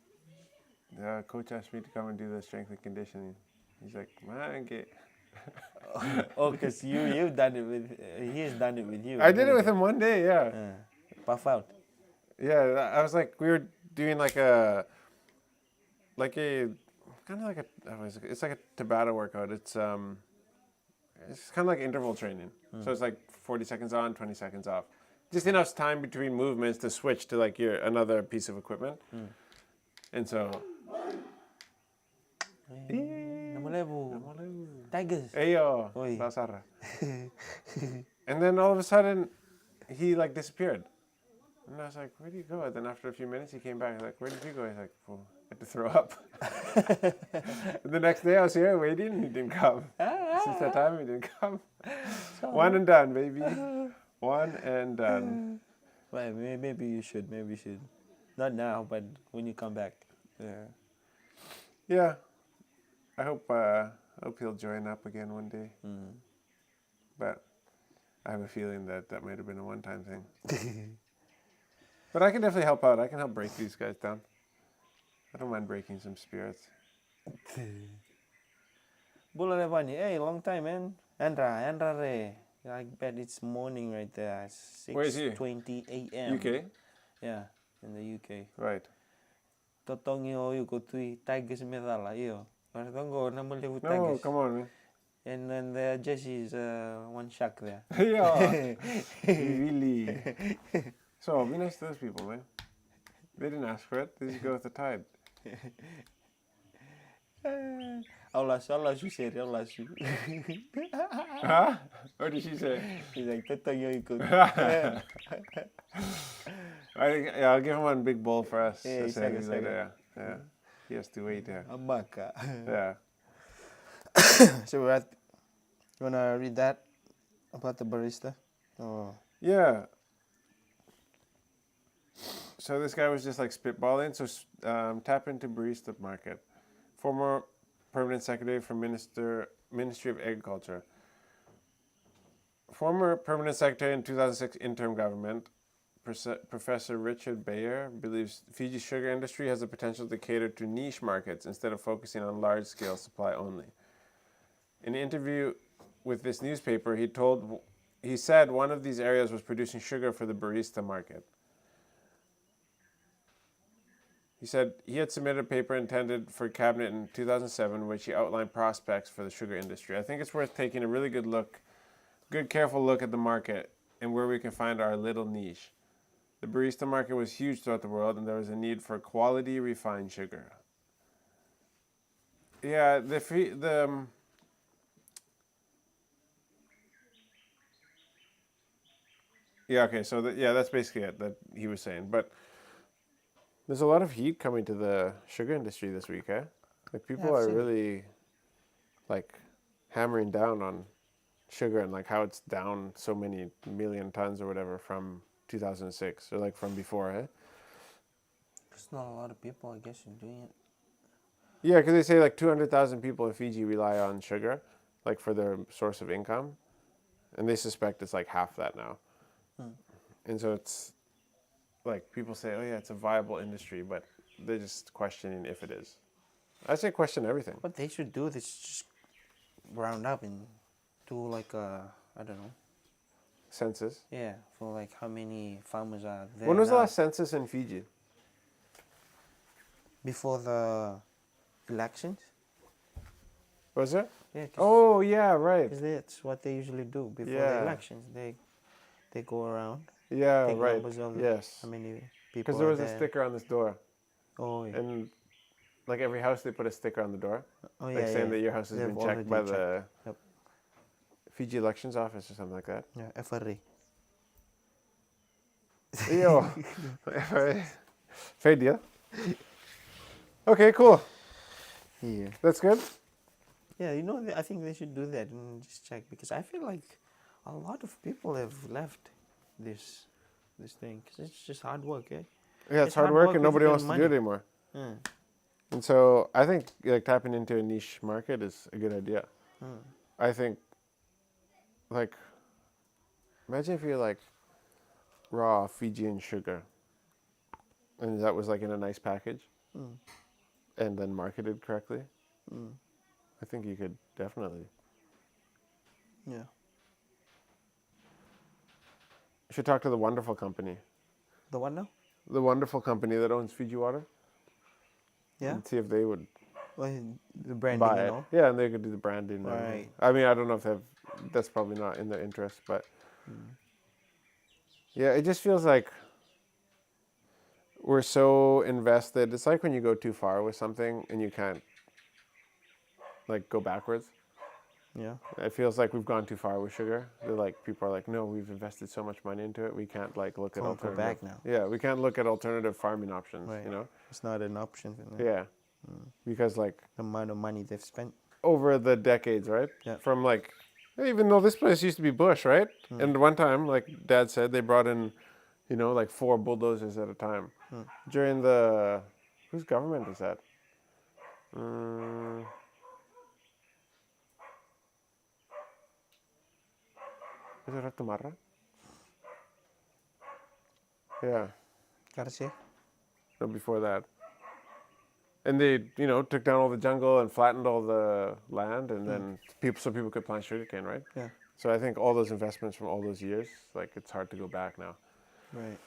Speaker 1: The coach asked me to come and do the strength and conditioning. He's like, man, get.
Speaker 2: Oh, because you've done it with he has done it with you.
Speaker 1: I did it with him one day, yeah.
Speaker 2: Puff out.
Speaker 1: Yeah, I was like, we were doing it's like a Tabata workout. It's kind of like interval training. So it's like 40 seconds on, 20 seconds off. Just enough time between movements to switch to like another piece of equipment. And so.
Speaker 2: Tigers.
Speaker 1: Ayo,
Speaker 2: Oi.
Speaker 1: Basara. And then all of a sudden, he like disappeared. And I was like, where did you go? And then after a few minutes, he came back. I was like, where did you go? He's like, well, I had to throw up. And the next day, I was here waiting, and he didn't come. Since that time, he didn't come. One and done, baby. One and done.
Speaker 2: Well, maybe you should. Maybe you should. Not now, but when you come back. Yeah.
Speaker 1: Yeah. I hope he'll join up again one day. But I have a feeling that might have been a one-time thing. But I can definitely help out. I can help break these guys down. I don't mind breaking some spirits.
Speaker 2: Bula Levani, hey, long time, man. Andra re. I bet it's morning right there.
Speaker 1: Where is he?
Speaker 2: 6:20 a.m.
Speaker 1: UK?
Speaker 2: Yeah, in the UK.
Speaker 1: Right.
Speaker 2: Totongi o yuko tui Tigers medala iyo. Tongo number level
Speaker 1: No,
Speaker 2: Tigers.
Speaker 1: come on, man.
Speaker 2: And then the jerseys one shack there.
Speaker 1: Yeah. Really. So, be nice to those people, man. They didn't ask for it. They just go with the tide.
Speaker 2: I'll ask you, said, I'll ask you.
Speaker 1: Huh? What did she say?
Speaker 2: He's like, Totongi o yuko.
Speaker 1: I'll give him one big bowl for us.
Speaker 2: Yeah,
Speaker 1: Yeah. He has to wait there.
Speaker 2: Amaka.
Speaker 1: Yeah.
Speaker 2: So we're at, you wanna read that about the barista? Oh.
Speaker 1: Yeah. So this guy was just like spitballing. So tap into barista market. Former permanent secretary for Ministry of Agriculture. Former permanent secretary in 2006 interim government, Professor Richard Bayer believes Fiji's sugar industry has the potential to cater to niche markets instead of focusing on large-scale supply only. In an interview with this newspaper, he said one of these areas was producing sugar for the barista market. He said he had submitted a paper intended for cabinet in 2007, which he outlined prospects for the sugar industry. I think it's worth taking a really good careful look at the market and where we can find our little niche. The barista market was huge throughout the world, and there was a need for quality refined sugar. Yeah, yeah, okay, so that's basically it that he was saying. But there's a lot of heat coming to the sugar industry this week, eh? Like people are really like hammering down on sugar and like how it's down so many million tons or whatever from 2006 or like from before, eh?
Speaker 2: There's not a lot of people, I guess, in doing it.
Speaker 1: Yeah, because they say like 200,000 people in Fiji rely on sugar, like for their source of income, and they suspect it's like half that now. And so it's like people say, oh yeah, it's a viable industry, but they're just questioning if it is. I say question everything.
Speaker 2: What they should do is just round up and do like a, I don't know.
Speaker 1: census.
Speaker 2: Yeah, for like how many farmers are there
Speaker 1: When was the
Speaker 2: now.
Speaker 1: last census in Fiji?
Speaker 2: Before the elections?
Speaker 1: Was it?
Speaker 2: Yeah,
Speaker 1: Oh, yeah, right.
Speaker 2: because that's what they usually do before the
Speaker 1: Yeah.
Speaker 2: elections. They go around,
Speaker 1: Yeah,
Speaker 2: take
Speaker 1: right.
Speaker 2: numbers of
Speaker 1: Yes.
Speaker 2: how many
Speaker 1: Because
Speaker 2: people
Speaker 1: there
Speaker 2: are
Speaker 1: was a
Speaker 2: there.
Speaker 1: sticker on this door.
Speaker 2: Oh, yeah.
Speaker 1: And like every house, they put a sticker on the door.
Speaker 2: Oh,
Speaker 1: Like
Speaker 2: yeah,
Speaker 1: saying
Speaker 2: yeah.
Speaker 1: that your house has
Speaker 2: They've
Speaker 1: been checked
Speaker 2: already
Speaker 1: by
Speaker 2: checked.
Speaker 1: the
Speaker 2: Yep.
Speaker 1: Fiji Elections Office or something like that.
Speaker 2: Yeah, FRA.
Speaker 1: Yo. Fair deal. Okay, cool.
Speaker 2: Yeah.
Speaker 1: That's good.
Speaker 2: Yeah, I think they should do that and just check, because I feel like a lot of people have left this thing, because it's just hard work, eh?
Speaker 1: Yeah, it's hard work and
Speaker 2: with
Speaker 1: nobody
Speaker 2: your
Speaker 1: wants to do
Speaker 2: money.
Speaker 1: it anymore.
Speaker 2: Yeah.
Speaker 1: And so I think like tapping into a niche market is a good idea. I think like imagine if you're like raw Fijian sugar and that was like in a nice package and then marketed correctly. I think you could definitely.
Speaker 2: Yeah.
Speaker 1: You should talk to the Wonderful Company.
Speaker 2: The one now?
Speaker 1: The Wonderful Company that owns Fiji Water.
Speaker 2: Yeah.
Speaker 1: And see if they would
Speaker 2: Well, the branding
Speaker 1: buy
Speaker 2: and
Speaker 1: it.
Speaker 2: all.
Speaker 1: Yeah, and they could do the branding. And everything.
Speaker 2: Right.
Speaker 1: I mean, I don't know if that's probably not in their interest, but yeah, it just feels like we're so invested. It's like when you go too far with something and you can't like go backwards.
Speaker 2: Yeah.
Speaker 1: It feels like we've gone too far with sugar. They're like people are like, no, we've invested so much money into it. We can't like look at
Speaker 2: Can't go
Speaker 1: alternative.
Speaker 2: back now.
Speaker 1: Yeah, we can't look at alternative farming options.
Speaker 2: Right.
Speaker 1: You know.
Speaker 2: It's not an option for them.
Speaker 1: Yeah, because like
Speaker 2: The amount of money they've spent.
Speaker 1: over the decades, right?
Speaker 2: Yeah.
Speaker 1: From like, even though this place used to be bush, right? And one time, like Dad said, they brought in, like 4 bulldozers at a time. During the, whose government is that? Is it Ratamarra? Yeah,
Speaker 2: Garcia?
Speaker 1: no, before that. And they, took down all the jungle and flattened all the land, and then so people could plant sugarcane, right?
Speaker 2: Yeah.
Speaker 1: So I think all those investments from all those years, like it's hard to go back now.
Speaker 2: Right.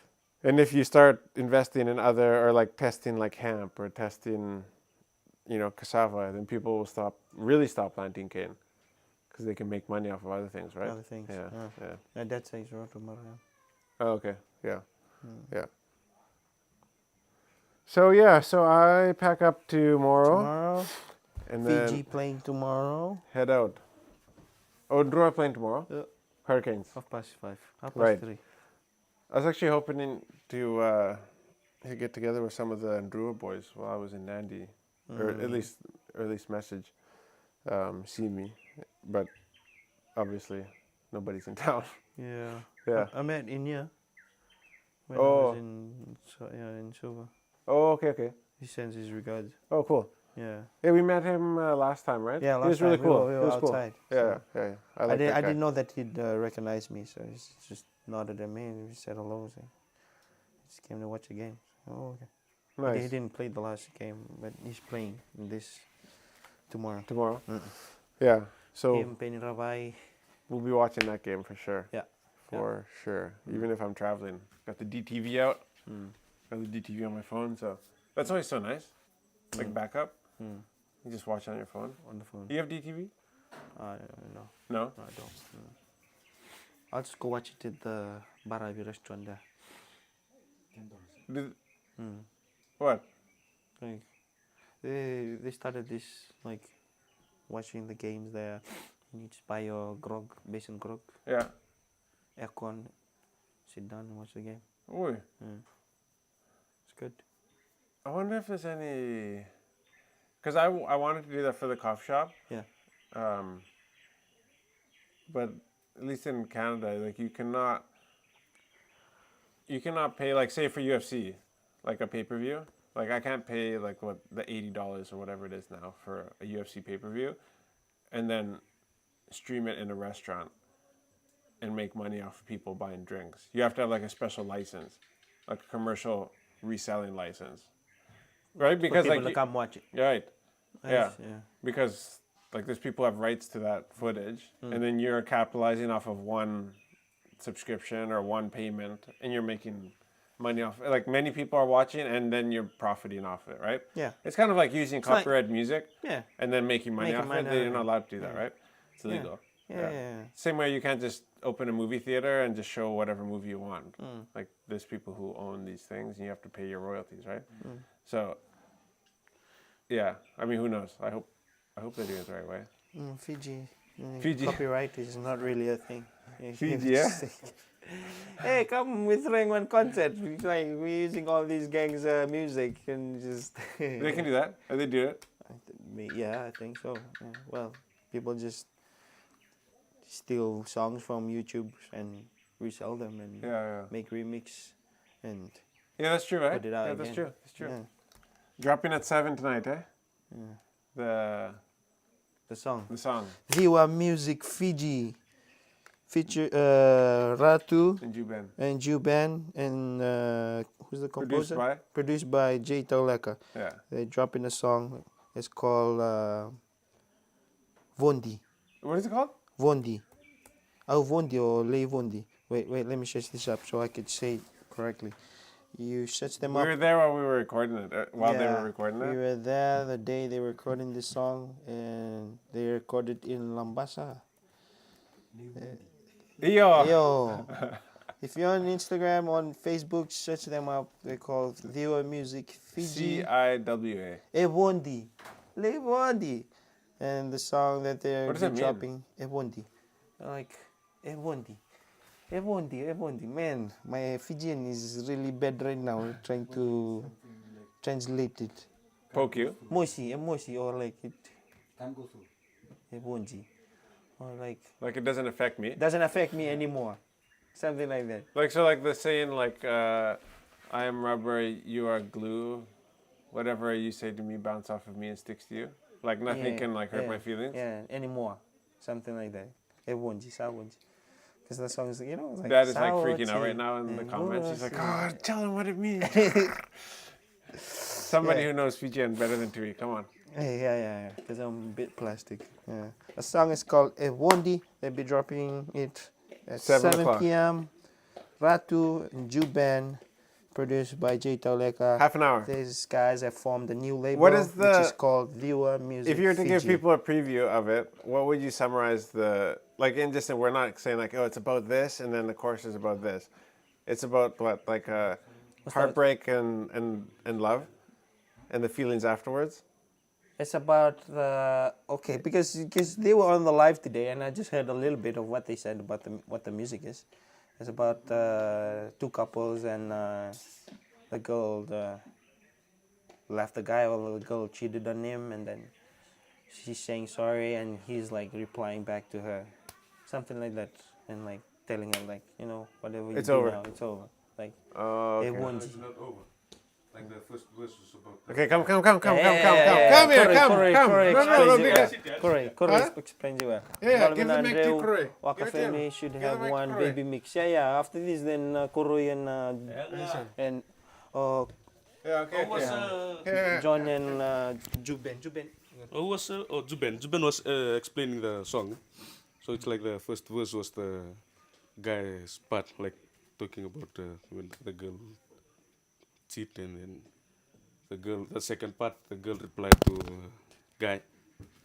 Speaker 1: And if you start investing in other, or like testing like hemp or testing, cassava, then people will really stop planting cane, because they can make money off of other things, right?
Speaker 2: Other things.
Speaker 1: Yeah, yeah.
Speaker 2: My dad says Rotomara.
Speaker 1: Oh, okay, yeah, yeah. So yeah, so I pack up tomorrow, and
Speaker 2: Fiji
Speaker 1: then
Speaker 2: playing tomorrow.
Speaker 1: head out. Oh, Ndrua playing tomorrow?
Speaker 2: Yeah.
Speaker 1: Hurricanes.
Speaker 2: 5:30.
Speaker 1: Right.
Speaker 2: 3:30.
Speaker 1: I was actually hoping to get together with some of the Ndrua boys while I was in Nandi, or at least message, see me, but obviously nobody's in town.
Speaker 2: Yeah.
Speaker 1: Yeah.
Speaker 2: I met Inya when I
Speaker 1: Oh.
Speaker 2: was in Suva.
Speaker 1: Oh, okay.
Speaker 2: He sends his regards.
Speaker 1: Oh, cool.
Speaker 2: Yeah.
Speaker 1: Yeah, we met him last time, right?
Speaker 2: Yeah,
Speaker 1: he was
Speaker 2: last
Speaker 1: really
Speaker 2: time
Speaker 1: cool.
Speaker 2: we
Speaker 1: He
Speaker 2: were
Speaker 1: was
Speaker 2: outside.
Speaker 1: Cool. Yeah,
Speaker 2: So
Speaker 1: yeah.
Speaker 2: I
Speaker 1: that guy.
Speaker 2: didn't know that he'd recognize me, so he just nodded at me and he said hello. So he just came to watch the game. Oh, okay.
Speaker 1: Nice.
Speaker 2: He didn't play the last game, but he's playing in this tomorrow.
Speaker 1: Tomorrow. Yeah. So
Speaker 2: Him, Penny Ravai.
Speaker 1: we'll be watching that game for sure.
Speaker 2: Yeah.
Speaker 1: For sure. Even if I'm traveling, got the DTV out. Got the DTV on my phone, so that's always so nice. Like backup. You just watch it on your phone.
Speaker 2: On the phone.
Speaker 1: Do you have DTV?
Speaker 2: No.
Speaker 1: No.
Speaker 2: No, I don't. No. I'll just go watch it at the Baravi restaurant there.
Speaker 1: What?
Speaker 2: Like, they started this, like, watching the games there. You just buy your grog, basin grog,
Speaker 1: Yeah.
Speaker 2: aircon, sit down and watch the game.
Speaker 1: Ooh.
Speaker 2: It's good.
Speaker 1: I wonder if there's any. Because I wanted to do that for the coffee shop.
Speaker 2: Yeah.
Speaker 1: But at least in Canada, like you cannot pay, like, say for UFC, like a pay-per-view. Like I can't pay like what the $80 or whatever it is now for a UFC pay-per-view, and then stream it in a restaurant and make money off of people buying drinks. You have to have like a special license, like a commercial reselling license, right? Because
Speaker 2: For people
Speaker 1: like
Speaker 2: to come watch it.
Speaker 1: right, yeah,
Speaker 2: Yeah.
Speaker 1: because like there's people who have rights to that footage, and then you're capitalizing off of one subscription or one payment, and you're making money off it. Like many people are watching, and then you're profiting off it, right?
Speaker 2: Yeah.
Speaker 1: It's kind of like using
Speaker 2: like-
Speaker 1: copyright music
Speaker 2: Yeah.
Speaker 1: and then making money
Speaker 2: Making
Speaker 1: off
Speaker 2: money
Speaker 1: it.
Speaker 2: out
Speaker 1: You're
Speaker 2: of
Speaker 1: not
Speaker 2: it.
Speaker 1: allowed to do that, right? It's illegal.
Speaker 2: Yeah.
Speaker 1: Same way you can't just open a movie theater and just show whatever movie you want. Like there's people who own these things, and you have to pay your royalties, right? So, yeah. I mean, who knows? I hope they're doing it the right way.
Speaker 2: Fiji.
Speaker 1: Fiji.
Speaker 2: Copyright is not really a thing.
Speaker 1: Fiji, yeah.
Speaker 2: Hey, come, we're throwing one concert. We're using all these gangs' music and just.
Speaker 1: They can do that. Or they do it.
Speaker 2: Yeah, I think so. Yeah. Well, people just steal songs from YouTube and resell them and make remix and
Speaker 1: Yeah, that's true, right?
Speaker 2: put it out
Speaker 1: Yeah,
Speaker 2: again.
Speaker 1: that's true. That's true.
Speaker 2: Yeah.
Speaker 1: Dropping at 7 tonight, eh?
Speaker 2: The song.
Speaker 1: The song.
Speaker 2: Viva Music Fiji. Feature Ratu
Speaker 1: In Juban.
Speaker 2: and Juban and who's the composer? Produced by Jay Tauleka.
Speaker 1: Yeah.
Speaker 2: They dropping a song. It's called Vondi.
Speaker 1: What is it called?
Speaker 2: Vondi. Oh, Vondi or Lei Vondi. Wait, let me search this up so I could say it correctly. You search them
Speaker 1: We
Speaker 2: up.
Speaker 1: were there while we were recording it. While they were recording
Speaker 2: We
Speaker 1: it.
Speaker 2: were there the day they were recording this song, and they recorded in Lambasa. Yo, if you're on Instagram, on Facebook, search them up. They're called Viva Music Fiji.
Speaker 1: CIWA.
Speaker 2: Evondi. Levondi. And the song that they're
Speaker 1: What does that mean?
Speaker 2: dropping, Evondi. Like, Evondi. Evondi. Man, my Fijian is really bad right now, trying to translate it.
Speaker 1: Poke you.
Speaker 2: Emosi, or like it. Evondi. Or like,
Speaker 1: Like it doesn't affect me.
Speaker 2: doesn't affect me anymore. Something like that.
Speaker 1: Like so, like the saying, like I am rubber, you are glue. Whatever you say to me, bounce off of me and sticks to you. Like nothing can like hurt my feelings.
Speaker 2: Yeah, anymore. Something like that. Evondi, Sawonji. Because the song is, you know, it's like
Speaker 1: Dad is like freaking out
Speaker 2: Sawonji
Speaker 1: right now in the
Speaker 2: and
Speaker 1: comments. He's like,
Speaker 2: Urasi.
Speaker 1: "Oh, tell him what it means." Somebody who knows Fijian better than Tui. Come on.
Speaker 2: Yeah. Because I'm a bit plastic. Yeah. The song is called Evondi. They'll be dropping it at 7 p.m. Ratu and Juban, produced by Jay Tauleka.
Speaker 1: Half an hour.
Speaker 2: These guys have formed a new label,
Speaker 1: What is
Speaker 2: which is called Viva Music
Speaker 1: If you were to give
Speaker 2: Fiji.
Speaker 1: people a preview of it, what would you summarize the like? In just we're not saying like, oh, it's about this, and then the chorus is about this. It's about what, like heartbreak and love, and the feelings afterwards.
Speaker 2: It's about because they were on the live today, and I just heard a little bit of what they said about what the music is. It's about two couples, and the girl left the guy, or the girl cheated on him, and then she's saying sorry, and he's like replying back to her, something like that, and like telling her like, you know, whatever you
Speaker 1: It's
Speaker 2: do
Speaker 1: over.
Speaker 2: now, it's over. Like,
Speaker 1: Oh, okay.
Speaker 2: Evondi.
Speaker 3: It's not over. Like the first verse was about.
Speaker 1: Okay, come here, come.
Speaker 2: Corey explains it well.
Speaker 1: Yeah,
Speaker 2: Marvin
Speaker 1: give the mic to
Speaker 2: Andreu,
Speaker 1: Corey.
Speaker 2: Waka
Speaker 1: Give it to him.
Speaker 2: family should
Speaker 1: Give
Speaker 2: have
Speaker 1: the mic to
Speaker 2: one
Speaker 1: Corey.
Speaker 2: baby mix. Yeah. After this, then Corey and
Speaker 1: Yeah, okay.
Speaker 2: John and Juben.
Speaker 3: Juben was explaining the song. So it's like the first verse was the guy's part, like talking about when the girl cheat, and then the second part, the girl replied to guy,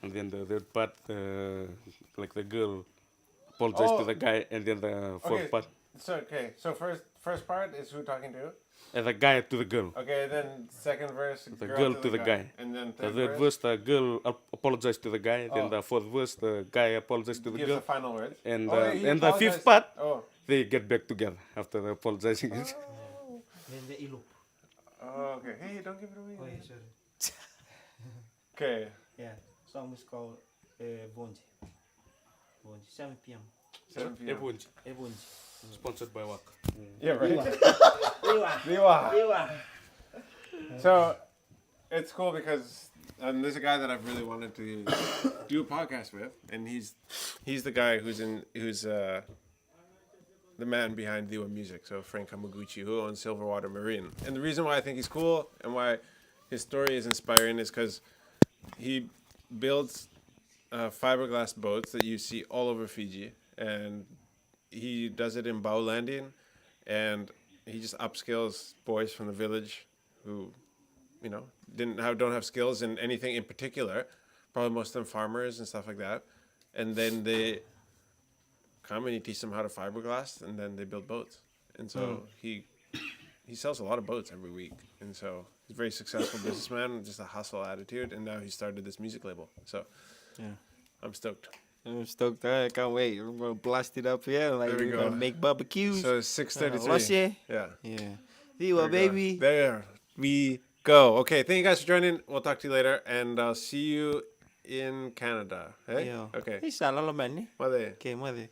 Speaker 3: and then the third part, like the girl apologized to the guy, and then the fourth part,
Speaker 1: So first part is who talking to?
Speaker 3: and the guy to the girl.
Speaker 1: Okay, then second verse,
Speaker 3: The girl to the guy.
Speaker 1: and then
Speaker 3: The third verse, the girl apologized to the guy. Then
Speaker 1: Oh.
Speaker 3: the fourth verse, the guy apologized to the
Speaker 1: gives
Speaker 3: girl.
Speaker 1: the final words.
Speaker 3: And
Speaker 1: he
Speaker 3: and the fifth
Speaker 1: apologized.
Speaker 3: part,
Speaker 1: Oh,
Speaker 3: they get back together after the apologizing.
Speaker 2: Then the elope.
Speaker 1: oh, okay. Hey, don't give it away.
Speaker 2: Oh, yeah, sorry.
Speaker 1: Okay.
Speaker 2: Yeah, song is called Bonji. 7 p.m.
Speaker 1: 7 p.m.
Speaker 2: Bonji.
Speaker 3: Sponsored by WAC.
Speaker 1: Yeah, right.
Speaker 2: Viva.
Speaker 1: Viva. So it's cool because there's a guy that I've really wanted to do a podcast with, and he's the guy who's the man behind Liwa Music. So Frank Hamaguchi, who owns Silverwater Marine. And the reason why I think he's cool and why his story is inspiring is because he builds fiberglass boats that you see all over Fiji, and he does it in bow landing, and he just upskills boys from the village who, don't have skills in anything in particular. Probably most of them farmers and stuff like that, and then they come and he teaches them how to fiberglass, and then they build boats. And so he sells a lot of boats every week, and so he's a very successful businessman with just a hustle attitude. And now he started this music label. So
Speaker 4: Yeah.
Speaker 1: I'm stoked.
Speaker 4: I'm stoked. I can't wait. We're gonna blast it up here. Like
Speaker 1: There we
Speaker 4: we're
Speaker 1: go.
Speaker 4: gonna make barbecues.
Speaker 1: So it's 6:33.
Speaker 4: Last year.
Speaker 1: Yeah.
Speaker 4: Yeah. See
Speaker 1: There
Speaker 4: you,
Speaker 1: we go.
Speaker 4: baby.
Speaker 1: There we go. Okay, thank you guys for joining. We'll talk to you later, and I'll see you in Canada. Hey?
Speaker 4: Yeah.
Speaker 1: Okay.
Speaker 4: Hey, salah lo man ni.
Speaker 1: Mother.
Speaker 4: Okay, mother.